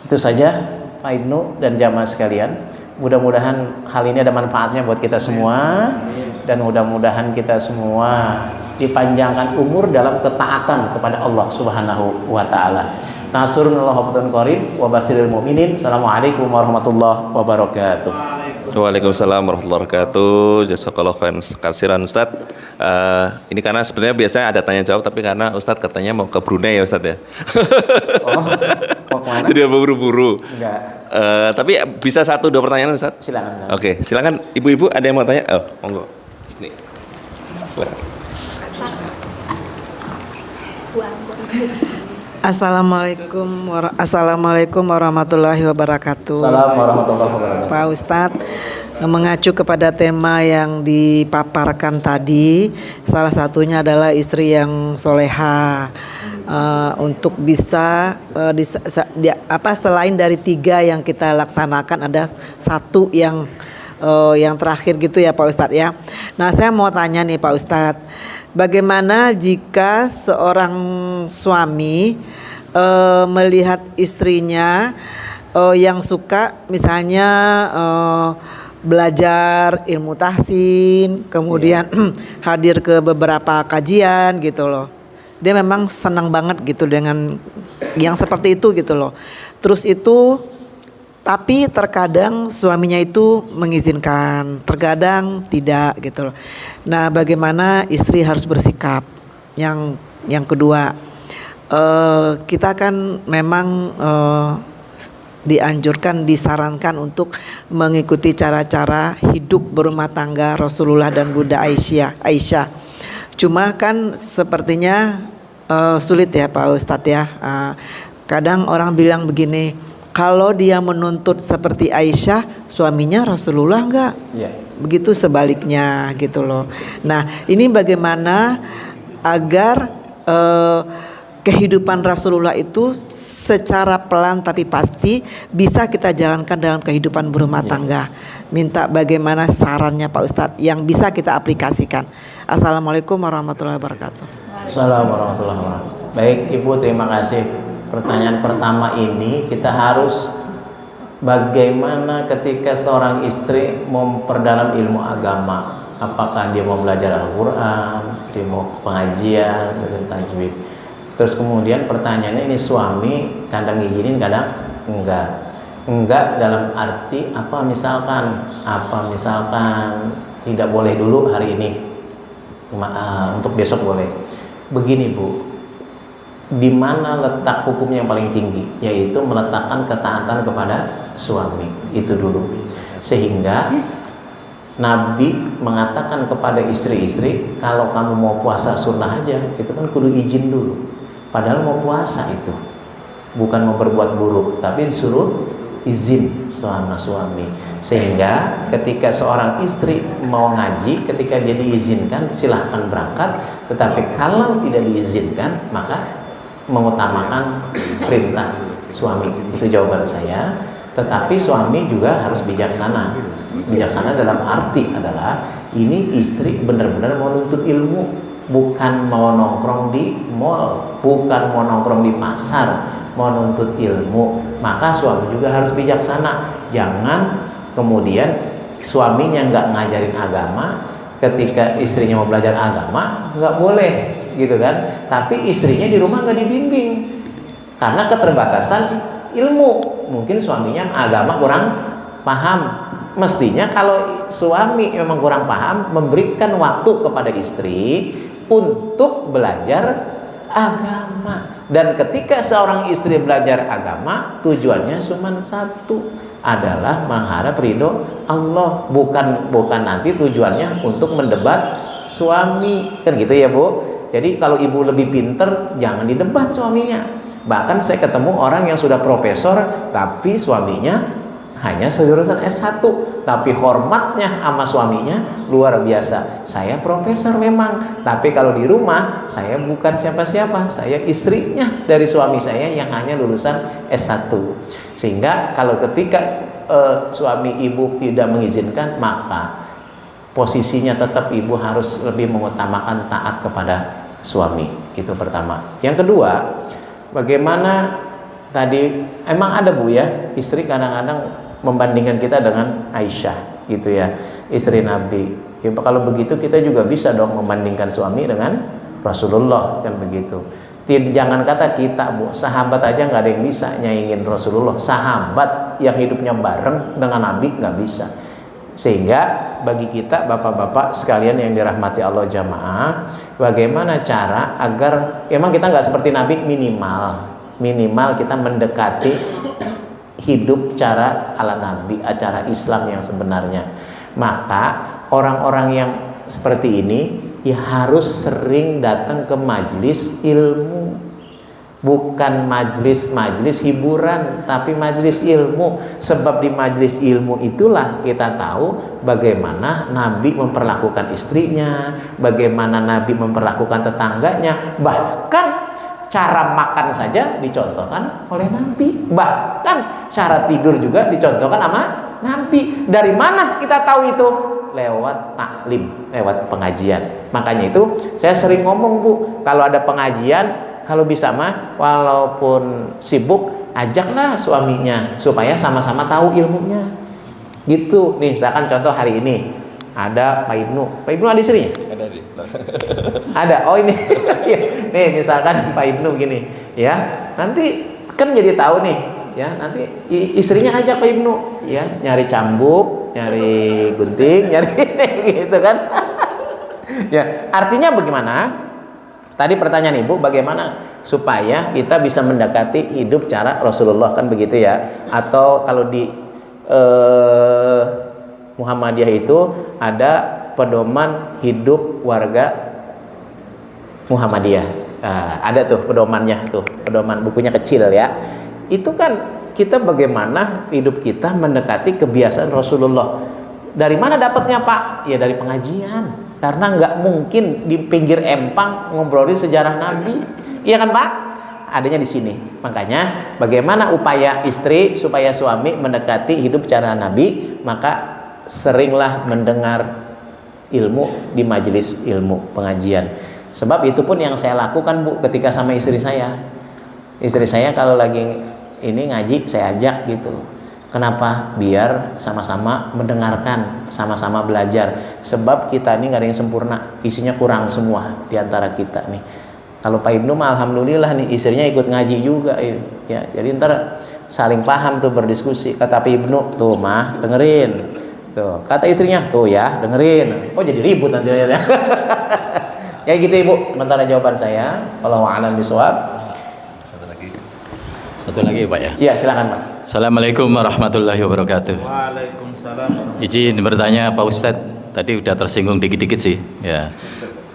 Itu saja Pak Ibnu dan jamaah sekalian. Mudah-mudahan hal ini ada manfaatnya buat kita semua, dan mudah-mudahan kita semua dipanjangkan umur dalam ketaatan kepada Allah Subhanahu wa Ta'ala. Nasrullah qarib wa basyiril mu'minin. Assalamualaikum warahmatullahi wabarakatuh. Waalaikumsalam warahmatullahi wabarakatuh. Jazakallahu khairan Ustaz. Ini karena sebenarnya biasanya ada tanya jawab, tapi karena Ustaz katanya mau ke Brunei ya Ustaz ya. Oh, mau kemana? Jadi buru-buru. Enggak. Tapi bisa 1-2 pertanyaan Ustaz? Silakan. Oke, silakan ibu-ibu, ada yang mau tanya? Oh, monggo. Sini. Silakan. Assalamualaikum warahmatullahi wabarakatuh. Assalamualaikum warahmatullahi wabarakatuh. Pak Ustadz, mengacu kepada tema yang dipaparkan tadi, salah satunya adalah istri yang soleha. Untuk bisa selain dari 3 yang kita laksanakan, ada 1 yang terakhir gitu ya Pak Ustadz ya. Nah, saya mau tanya nih Pak Ustadz, bagaimana jika seorang suami melihat istrinya yang suka misalnya belajar ilmu tahsin, kemudian hadir ke beberapa kajian gitu loh. Dia memang senang banget gitu dengan yang seperti itu gitu loh. Terus itu, tapi terkadang suaminya itu mengizinkan, terkadang tidak gitu loh. Nah, bagaimana istri harus bersikap? Yang kedua, kita kan memang dianjurkan, disarankan untuk mengikuti cara-cara hidup berumah tangga Rasulullah dan Bunda Aisyah. Cuma kan sepertinya sulit ya Pak Ustadz ya. Kadang orang bilang begini, kalau dia menuntut seperti Aisyah, suaminya Rasulullah enggak? Ya. Begitu sebaliknya gitu loh. Nah, ini bagaimana agar kehidupan Rasulullah itu secara pelan tapi pasti bisa kita jalankan dalam kehidupan berumah tangga. Minta bagaimana sarannya Pak Ustadz yang bisa kita aplikasikan. Assalamualaikum warahmatullahi wabarakatuh. Assalamualaikum warahmatullahi wabarakatuh. Baik Ibu, terima kasih. Pertanyaan pertama ini kita harus bagaimana ketika seorang istri memperdalam ilmu agama. Apakah dia mau belajar Al-Quran, dia mau pengajian, belajar tajwid. Terus kemudian pertanyaannya, ini suami kadang ngizinin kadang enggak dalam arti apa misalkan tidak boleh dulu hari ini, untuk besok boleh. Begini Bu, di mana letak hukumnya yang paling tinggi, yaitu meletakkan ketaatan kepada suami itu dulu. Sehingga Nabi mengatakan kepada istri-istri, kalau kamu mau puasa sunnah aja, itu kan kudu izin dulu. Padahal mau puasa itu bukan mau berbuat buruk, tapi disuruh izin sama suami. Sehingga ketika seorang istri mau ngaji, ketika dia diizinkan silahkan berangkat. Tetapi kalau tidak diizinkan, maka mengutamakan perintah suami. Itu jawaban saya. Tetapi suami juga harus bijaksana. Bijaksana dalam arti adalah ini istri benar-benar mau nuntut ilmu, bukan mau nongkrong di mall, bukan mau nongkrong di pasar, mau nuntut ilmu. Maka suami juga harus bijaksana. Jangan kemudian suaminya nggak ngajarin agama, ketika istrinya mau belajar agama nggak boleh gitu kan. Tapi istrinya di rumah nggak dibimbing karena keterbatasan ilmu. Mungkin suaminya agama kurang paham. Mestinya kalau suami memang kurang paham, memberikan waktu kepada istri untuk belajar agama. Dan ketika seorang istri belajar agama, tujuannya cuma satu, adalah mengharap ridho Allah, bukan nanti tujuannya untuk mendebat suami, kan gitu ya Bu. Jadi kalau ibu lebih pinter, jangan didebat suaminya. Bahkan saya ketemu orang yang sudah profesor, tapi suaminya hanya sejurusan S1, tapi hormatnya sama suaminya luar biasa. Saya profesor memang, tapi kalau di rumah saya bukan siapa-siapa, saya istrinya dari suami saya yang hanya lulusan S1. Sehingga kalau ketika suami ibu tidak mengizinkan, maka posisinya tetap ibu harus lebih mengutamakan taat kepada suami. Itu pertama. Yang kedua, bagaimana tadi emang ada Bu ya, istri kadang-kadang membandingkan kita dengan Aisyah gitu ya, istri Nabi. Ya, kalau begitu kita juga bisa dong membandingkan suami dengan Rasulullah, kan begitu. Jangan kata kita Bu, sahabat aja nggak ada yang bisa nyaingin Rasulullah. Sahabat yang hidupnya bareng dengan Nabi nggak bisa. Sehingga bagi kita bapak-bapak sekalian yang dirahmati Allah jamaah, bagaimana cara agar emang kita nggak seperti Nabi, minimal kita mendekati hidup cara ala Nabi, acara Islam yang sebenarnya. Maka orang-orang yang seperti ini ya harus sering datang ke majelis ilmu, bukan majelis hiburan, tapi majelis ilmu. Sebab di majelis ilmu itulah kita tahu bagaimana Nabi memperlakukan istrinya, bagaimana Nabi memperlakukan tetangganya, bahkan cara makan saja dicontohkan oleh Nabi, bahkan cara tidur juga dicontohkan sama Nabi. Dari mana kita tahu itu? Lewat taklim, lewat pengajian. Makanya itu saya sering ngomong Bu, kalau ada pengajian, kalau bisa mah walaupun sibuk, ajaklah suaminya supaya sama-sama tahu ilmunya. Gitu. Nih misalkan contoh hari ini ada Pak Ibnu ada istrinya? Ada di. Ada. Oh ini. Nih misalkan Pak Ibnu gini, ya. Nanti kan jadi tahu nih, ya. Nanti istrinya ajak Pak Ibnu, ya, nyari cambuk, nyari gunting, nyari gitu kan. Ya, artinya bagaimana? Tadi pertanyaan Ibu, bagaimana supaya kita bisa mendekati hidup cara Rasulullah, kan begitu ya? Atau kalau di Muhammadiyah itu ada pedoman hidup warga Muhammadiyah. Ada tuh pedomannya tuh, pedoman bukunya kecil ya. Itu kan kita bagaimana hidup kita mendekati kebiasaan Rasulullah. Dari mana dapatnya Pak? Ya dari pengajian. Karena nggak mungkin di pinggir empang ngobrolin sejarah Nabi, iya kan Pak? adanya di sini. Makanya bagaimana upaya istri supaya suami mendekati hidup cara Nabi, maka seringlah mendengar ilmu di majelis ilmu pengajian. Sebab itu pun yang saya lakukan, Bu, ketika sama istri saya. Istri saya kalau lagi ini ngaji saya ajak gitu. Kenapa? Biar sama-sama mendengarkan, sama-sama belajar. Sebab kita ini nggak ada yang sempurna, isinya kurang semua di antara kita nih. Kalau Pak Ibnu mah alhamdulillah nih istrinya ikut ngaji juga ini. Ya, jadi ntar saling paham tuh berdiskusi. Kata Pak Ibnu, tuh mah dengerin. Tuh, kata istrinya, tuh ya dengerin. Oh jadi ribut nanti ya. Ya gitu Ibu, sementara jawaban saya. Wallahu a'lam bishawab. Satu lagi Pak ya. Iya silakan Pak. Assalamualaikum warahmatullahi wabarakatuh. Waalaikumsalam. Izin bertanya Pak Ustadz, tadi udah tersinggung dikit-dikit sih. Ya.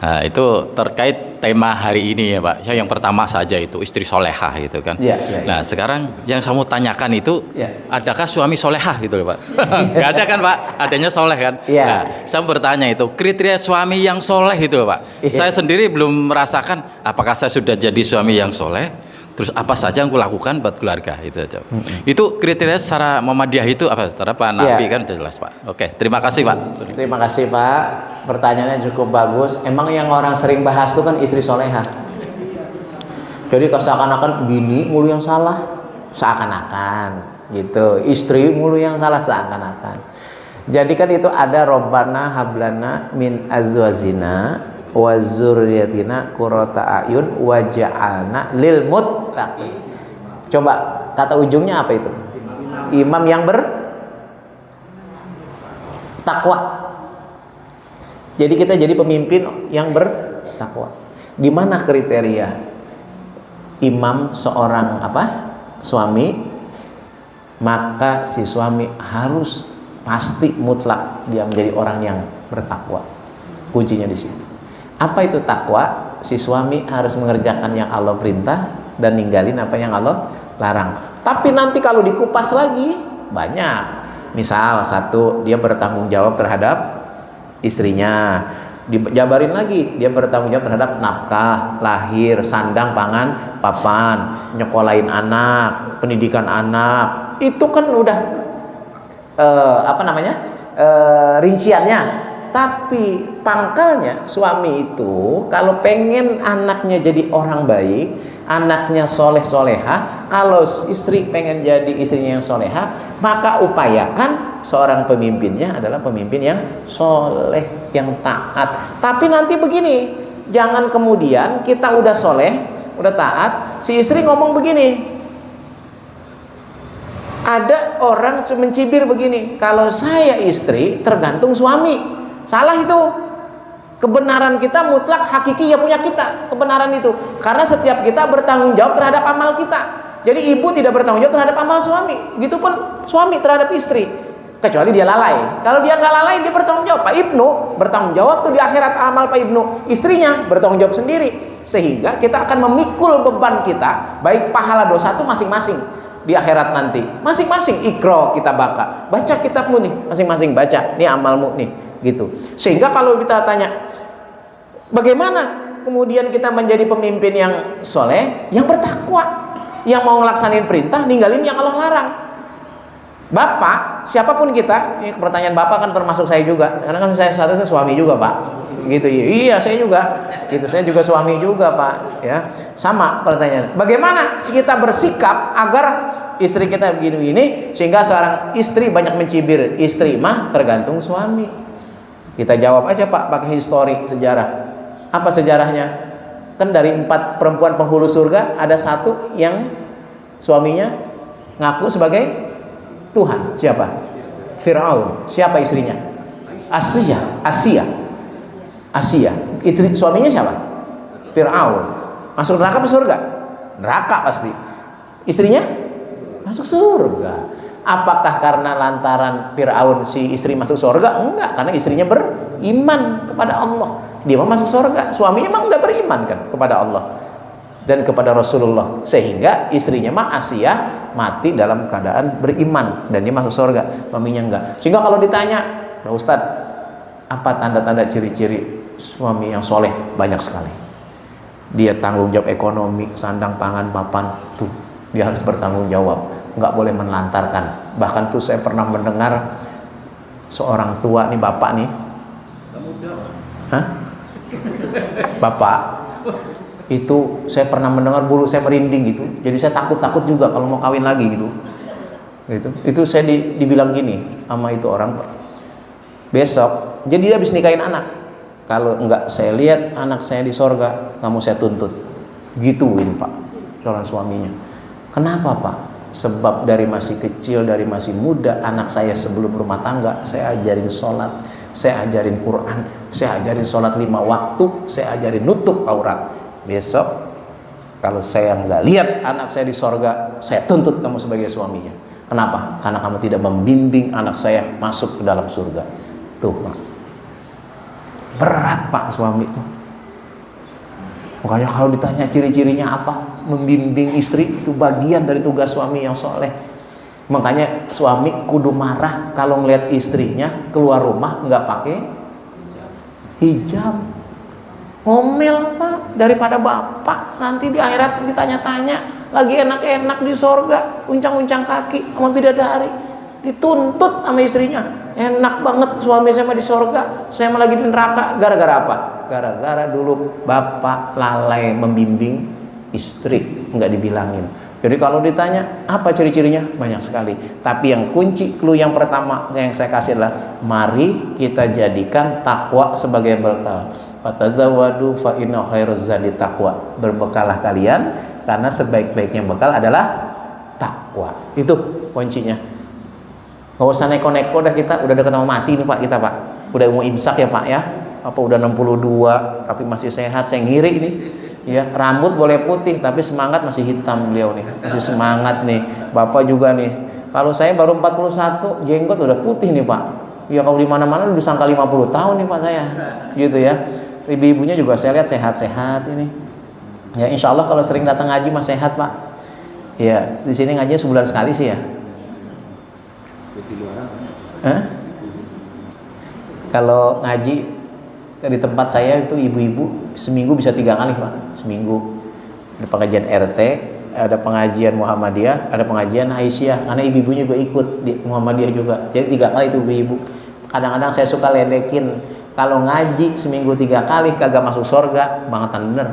Nah, itu terkait tema hari ini ya Pak. Yang pertama saja itu istri solehah gitu kan. Iya, iya, iya. Nah sekarang yang saya mau tanyakan itu, Iya. adakah suami solehah gitu loh Pak? Gak ada kan Pak? Adanya soleh kan? Iya. Nah, saya mau bertanya itu kriteria suami yang soleh itu Pak. Iya. Saya sendiri belum merasakan apakah saya sudah jadi suami yang soleh. Terus apa saja yang aku lakukan buat keluarga itu aja. Itu kriteria secara Muhammadiyah itu apa? Secara Pak Nabi kan jelas Pak. Oke, terima kasih Pak. Terima kasih Pak. Pertanyaannya cukup bagus. Emang yang orang sering bahas itu kan istri soleha. Jadi seakan-akan bini mulu yang salah, seakan-akan gitu. Istri mulu yang salah seakan-akan. Jadi kan itu ada Robbana hablana min azwajina wa dzurriyyatina qurrata a'yun waj'alna lil muttaqin. Coba kata ujungnya apa itu? Imam yang bertakwa. Jadi kita jadi pemimpin yang bertakwa. Di mana kriteria imam seorang suami? Maka si suami harus pasti mutlak dia menjadi orang yang bertakwa. Kuncinya di sini. Apa itu takwa? Si suami harus mengerjakan yang Allah perintah dan ninggalin apa yang Allah larang. Tapi nanti kalau dikupas lagi banyak. Misal satu, dia bertanggung jawab terhadap istrinya. Dijabarin lagi, dia bertanggung jawab terhadap nafkah, lahir, sandang, pangan, papan, nyekolahin anak, pendidikan anak. Itu kan udah rinciannya. Tapi pangkalnya suami itu kalau pengen anaknya jadi orang baik, anaknya soleh soleha, kalau istri pengen jadi istrinya yang soleha, maka upayakan seorang pemimpinnya adalah pemimpin yang soleh, yang taat. Tapi nanti begini, jangan kemudian kita udah soleh, udah taat, si istri ngomong begini. Ada orang mencibir begini, kalau saya istri tergantung suami. Salah itu. Kebenaran kita mutlak hakiki ya punya kita. Kebenaran itu. Karena setiap kita bertanggung jawab terhadap amal kita. Jadi ibu tidak bertanggung jawab terhadap amal suami. Begitupun suami terhadap istri. Kecuali dia lalai. Kalau dia nggak lalai dia bertanggung jawab. Pak Ibnu bertanggung jawab tuh di akhirat amal Pak Ibnu. Istrinya bertanggung jawab sendiri. Sehingga kita akan memikul beban kita. Baik pahala dosa itu masing-masing. Di akhirat nanti. Masing-masing ikro kita baca kitabmu nih. Masing-masing baca. Ini amalmu nih. Gitu. Sehingga kalau kita tanya bagaimana kemudian kita menjadi pemimpin yang soleh, yang bertakwa, yang mau ngelaksanain perintah, ninggalin yang Allah larang. Bapak, siapapun kita, ini pertanyaan Bapak kan termasuk saya juga, karena kan saya suami juga Pak, gitu. Iya saya juga, gitu. Saya juga suami juga Pak, ya. Sama pertanyaan. Bagaimana kita bersikap agar istri kita begini-begini, sehingga seorang istri banyak mencibir, istri mah tergantung suami. Kita jawab aja Pak pakai histori sejarah. Apa sejarahnya? Kan dari 4 perempuan penghulu surga ada 1 yang suaminya ngaku sebagai Tuhan. Siapa? Fir'aun. Siapa istrinya? Asia. Suaminya siapa? Fir'aun. Masuk neraka apa surga? Neraka pasti. Istrinya masuk surga. Apakah karena lantaran Fir'aun si istri masuk surga? Enggak, karena istrinya beriman kepada Allah. Dia mau masuk surga. Suaminya emang enggak beriman kan kepada Allah dan kepada Rasulullah. Sehingga istrinya mah Asia mati dalam keadaan beriman dan dia masuk surga. Suaminya enggak. Sehingga kalau ditanya, Pak Ustadz, apa tanda-tanda ciri-ciri suami yang soleh? Banyak sekali. Dia tanggung jawab ekonomi, sandang pangan papan, tuh dia harus bertanggung jawab, nggak boleh menelantarkan. Bahkan tuh saya pernah mendengar seorang tua nih, bapak nih, hah? Bapak itu saya pernah mendengar, bulu saya merinding gitu, jadi saya takut juga kalau mau kawin lagi gitu. Itu saya dibilang gini sama itu orang, besok jadi dia habis nikahin anak, kalau enggak saya lihat anak saya di sorga, kamu saya tuntut. Gituin Pak calon suaminya. Kenapa Pak? Sebab dari masih kecil, dari masih muda, anak saya sebelum rumah tangga saya ajarin sholat, saya ajarin Quran, saya ajarin sholat 5 waktu, saya ajarin nutup aurat. Besok kalau saya nggak lihat anak saya di sorga, saya tuntut kamu sebagai suaminya. Kenapa? Karena kamu tidak membimbing anak saya masuk ke dalam surga. Tuh Pak, berat Pak suami itu. Makanya kalau ditanya ciri-cirinya apa, membimbing istri itu bagian dari tugas suami yang soleh. Makanya suami kudu marah kalau ngeliat istrinya keluar rumah nggak pakai hijab. Ngomel Pak, daripada bapak nanti di akhirat ditanya-tanya, lagi enak-enak di sorga, uncang-uncang kaki sama bidadari, dituntut sama istrinya. Enak banget suami saya mah di sorga, saya mah lagi di neraka. Gara-gara apa? Gara-gara dulu bapak lalai membimbing istri, nggak dibilangin. Jadi kalau ditanya apa ciri-cirinya, banyak sekali. Tapi yang kunci, clue yang pertama yang saya kasih adalah, mari kita jadikan takwa sebagai bekal. Fatazawwadu fa inna khairuz zadi taqwa. Berbekalah kalian karena sebaik-baiknya bekal adalah takwa. Itu kuncinya. Gak usah neko-neko dah, kita udah dekat sama mati nih Pak, kita Pak. Udah mau imsak ya Pak ya. Apa udah 62 tapi masih sehat, saya ngiri nih. Ya, rambut boleh putih tapi semangat masih hitam beliau nih. Masih semangat nih. Bapak juga nih. Kalau saya baru 41, jenggot udah putih nih Pak. Ya kalau di mana-mana udah disangka 50 tahun nih Pak saya. Gitu ya. Ibu-ibunya juga saya lihat sehat-sehat ini. Ya insya Allah kalau sering datang ngaji mas sehat Pak. Ya di sini ngajinya sebulan sekali sih ya. Kalau ngaji di tempat saya itu ibu-ibu seminggu bisa 3 kali Pak. Seminggu ada pengajian RT, ada pengajian Muhammadiyah, ada pengajian Aisyah. Karena ibu-ibunya juga ikut di Muhammadiyah juga. Jadi 3 kali itu ibu-ibu. Kadang-kadang saya suka ledekin, kalau ngaji seminggu 3 kali kagak masuk surga, bangetan bener.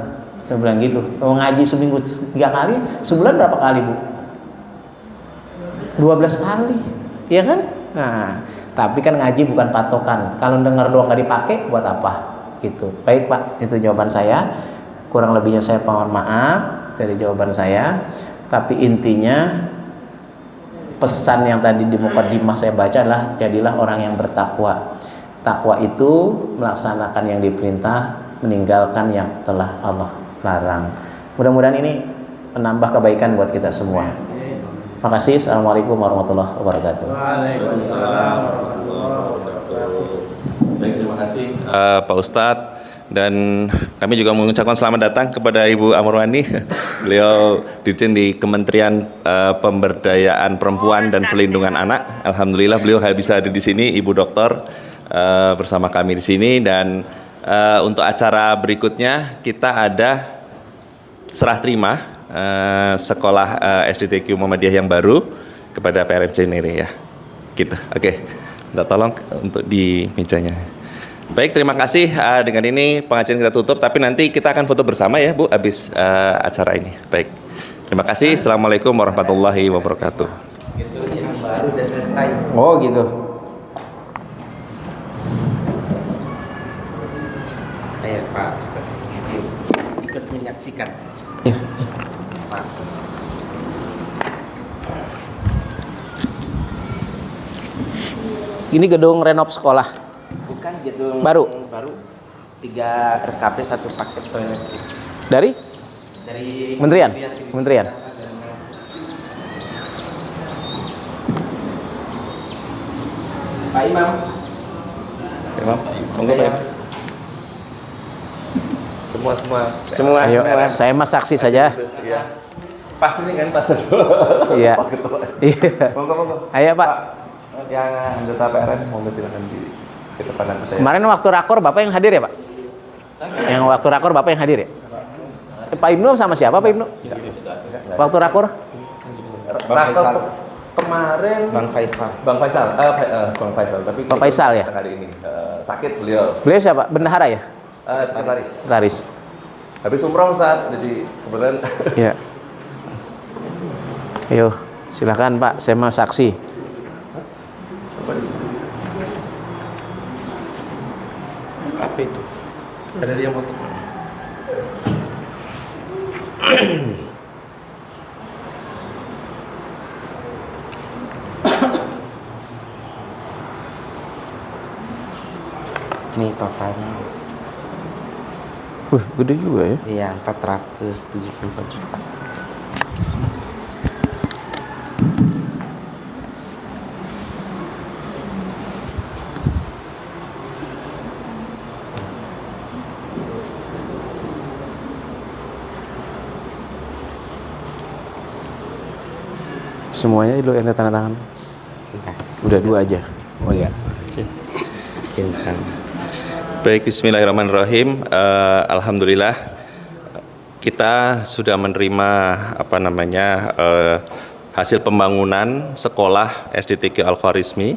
Saya bilang gitu. Kalau ngaji seminggu 3 kali, sebulan berapa kali Bu? 12 kali, iya kan? Nah, tapi kan ngaji bukan patokan. Kalau dengar doang nggak dipakai, buat apa? Gitu. Baik Pak, itu jawaban saya. Kurang lebihnya saya mohon maaf dari jawaban saya. Tapi intinya pesan yang tadi di mukadimah saya baca adalah jadilah orang yang bertakwa. Takwa itu melaksanakan yang diperintah, meninggalkan yang telah Allah larang. Mudah-mudahan ini menambah kebaikan buat kita semua. Makasih. Assalamualaikum warahmatullahi wabarakatuh. Waalaikumsalam warahmatullahi wabarakatuh. Baik, terima kasih Pak Ustadz, dan kami juga mengucapkan selamat datang kepada Ibu Amurwani. Beliau dirjen di Kementerian Pemberdayaan Perempuan dan Perlindungan Anak. Alhamdulillah beliau bisa ada di sini, Ibu Doktor, bersama kami di sini. Dan untuk acara berikutnya kita ada serah terima sekolah SDTQ Muhammadiyah yang baru kepada PRMC Nere ya. Gitu. Oke. Minta tolong untuk di mejanya. Baik, terima kasih. Dengan ini pengajian kita tutup, tapi nanti kita akan foto bersama ya Bu habis acara ini. Baik. Terima kasih. Assalamualaikum warahmatullahi wabarakatuh. Itu yang baru udah selesai. Oh gitu. Ayo Pak Ustaz, ikut menyaksikan. Ya. Pak. Ini gedung renov sekolah. Bukan gedung Baru. 3 RKP 1 paket toilet. Dari Kementerian. Pak Imam. Imam, monggo Pak. Semua. Ayo, saya mas saksi saja. Iya. Pas ini kan pas dulu. Iya. Iya. Monggo. Ayo Pak. Yang anggota PRN monggo silakan di depan saya. Kemarin waktu rakor Bapak yang hadir ya Pak? Yang waktu rakor Bapak yang hadir ya? Pak Ibnu sama siapa Pak Ibnu? Waktu rakur? Raker kemarin Bang Faisal. Bang Faisal, Bang Faisal, tapi Pak Faisal ya? hari ini sakit beliau. Beliau siapa? Bendahara ya? Sekretaris. Sekretaris. Habis umroh Ustaz, jadi kebetulan Ya. Ayo, silakan Pak, saya mau saksi. Apa itu? ada dia foto. Ini totalnya. Wah, gede juga ya. Iya, 474 juta. Semuanya itu ente tanda tangan. Entah, Udah 2 aja. Oh iya. cinta. Baik, bismillahirrahmanirrahim. Alhamdulillah kita sudah menerima hasil pembangunan sekolah SDTQ Al-Khwarizmi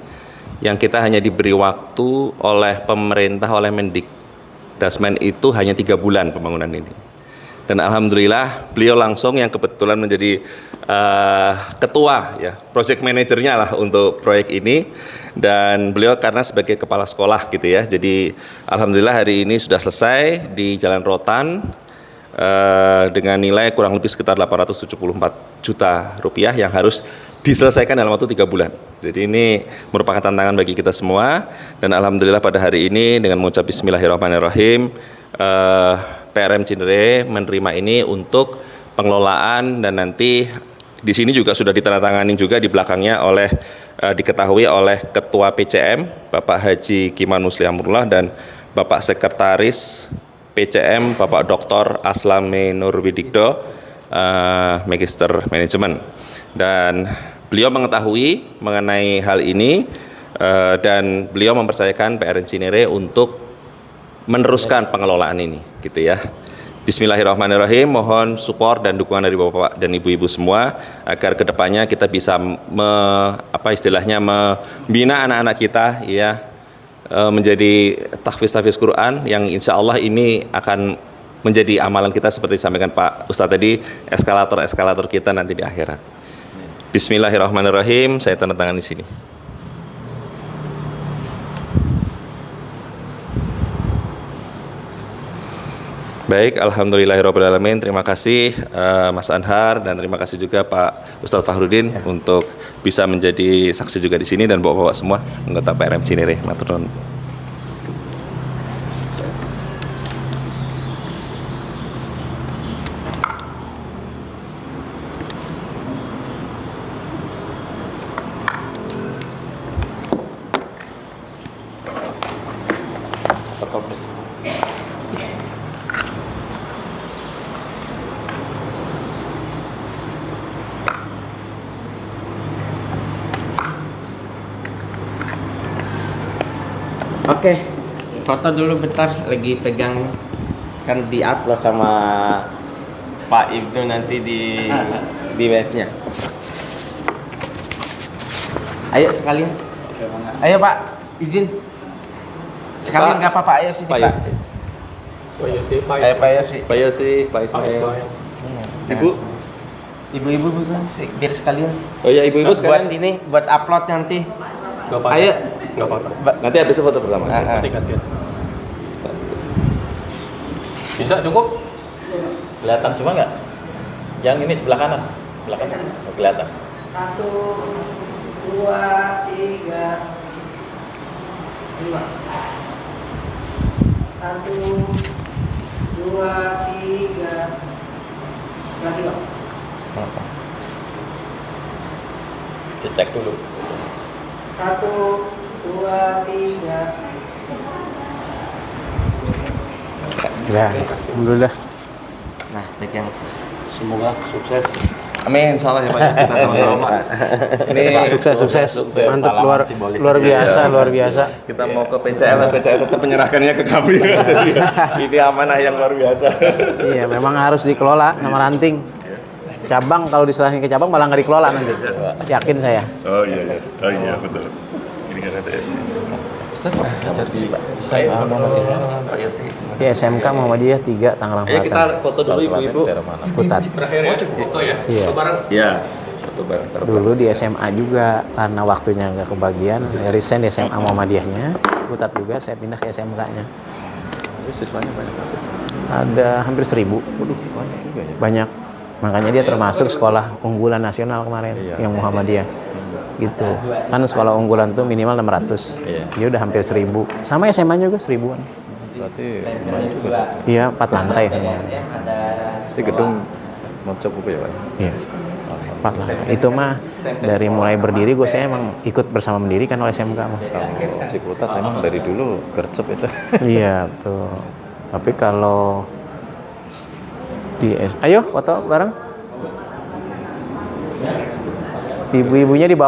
yang kita hanya diberi waktu oleh pemerintah, oleh Mendikdasmen itu hanya 3 bulan pembangunan ini. Dan alhamdulillah beliau langsung yang kebetulan menjadi ketua ya, project manajernya lah untuk proyek ini, dan beliau karena sebagai kepala sekolah gitu ya. Jadi alhamdulillah hari ini sudah selesai di Jalan Rotan dengan nilai kurang lebih sekitar 874 juta rupiah yang harus diselesaikan dalam waktu 3 bulan. Jadi ini merupakan tantangan bagi kita semua, dan alhamdulillah pada hari ini dengan mengucap bismillahirrahmanirrahim PRM Cinere menerima ini untuk pengelolaan, dan nanti di sini juga sudah ditandatangani juga di belakangnya oleh diketahui oleh Ketua PCM Bapak Haji Kiman Musliamullah dan Bapak Sekretaris PCM Bapak Dr. Aslame Nurwidikdo, Magister Manajemen. Dan beliau mengetahui mengenai hal ini dan beliau mempercayakan PRM Cinere untuk meneruskan pengelolaan ini, gitu ya. Bismillahirrahmanirrahim, mohon support dan dukungan dari Bapak dan Ibu-ibu semua agar kedepannya kita bisa membina anak-anak kita ya menjadi tahfiz Quran yang insya Allah ini akan menjadi amalan kita seperti disampaikan Pak Ustadz tadi, eskalator kita nanti di akhirat. Bismillahirrahmanirrahim, saya tanda tangan di sini. Baik, alhamdulillahirrahmanirrahim. Terima kasih Mas Anhar, dan terima kasih juga Pak Ustadz Fahrudin untuk bisa menjadi saksi juga di sini, dan bapak-bapak semua anggota PRM Cinere. Matur nuwun. Oke, foto dulu bentar, lagi pegang kan di-upload sama Pak Ibnu nanti di webnya. Ayo sekalian. Ayo Pak, izin. Sekalian nggak apa-apa, ayo sini Pak. Pak Yosi, Pak Ismail. Ibu, Ibu-ibu bukan sih, biar sekalian. oh ya ibu-ibu sekalian. Buat ini, buat upload nanti. Ayo. Nggak apa-apa. Nanti habis itu foto bersama. Bisa cukup? Kelihatan semua nggak? Yang ini sebelah kanan. Sebelah kanan. Oh, kelihatan. 1, 2, 3, 5. 1, 2, 3. Lagi Pak. Kita cek dulu. 1, 2, 3. Ya, alhamdulillah. Nah, pegang. Semoga sukses. Amin, salah ya Pak. Kita sama-sama. Ini Sukses, mantap, luar biasa. kita mau ke PCL, dan PCL tetap menyerahkannya ke kami. Jadi ini amanah yang luar biasa. Iya, memang harus dikelola sama ranting. Cabang kalau diserahin ke cabang malah nggak dikelola nanti. Yakin saya. Oh iya betul. Ini kan ada SD. Di SMK Muhammadiyah 3 Tangerang Ayo kita Selatan. foto dulu ibu-ibu. Putat. Foto ya. Iya. Iya. Foto bareng. Dulu di SMA juga karena waktunya nggak kebagian, saya resign di SMA Muhammadiyahnya. Putat juga, saya pindah ke SMK-nya. Siswanya banyak masuk. Ada hampir 1000. Waduh, banyak juga ya. Banyak. Makanya dia termasuk sekolah unggulan nasional kemarin yang Muhammadiyah. Gitu. Kan sekolah unggulan tuh minimal 600. Iya. Dia udah hampir 1000. Sama SMA juga 1000-an. Berarti lumayan juga. Iya, 4 lantai semua. Di gedung Mocok apa ya Pak? Iya. 4 lantai. Itu mah dari mulai berdiri saya emang ikut bersama mendirikan oleh SMK mah. Kalau Ciputat emang dari dulu gercep itu. Iya, betul. Tapi kalau ayo foto bareng. Ibu-ibunya di bawah.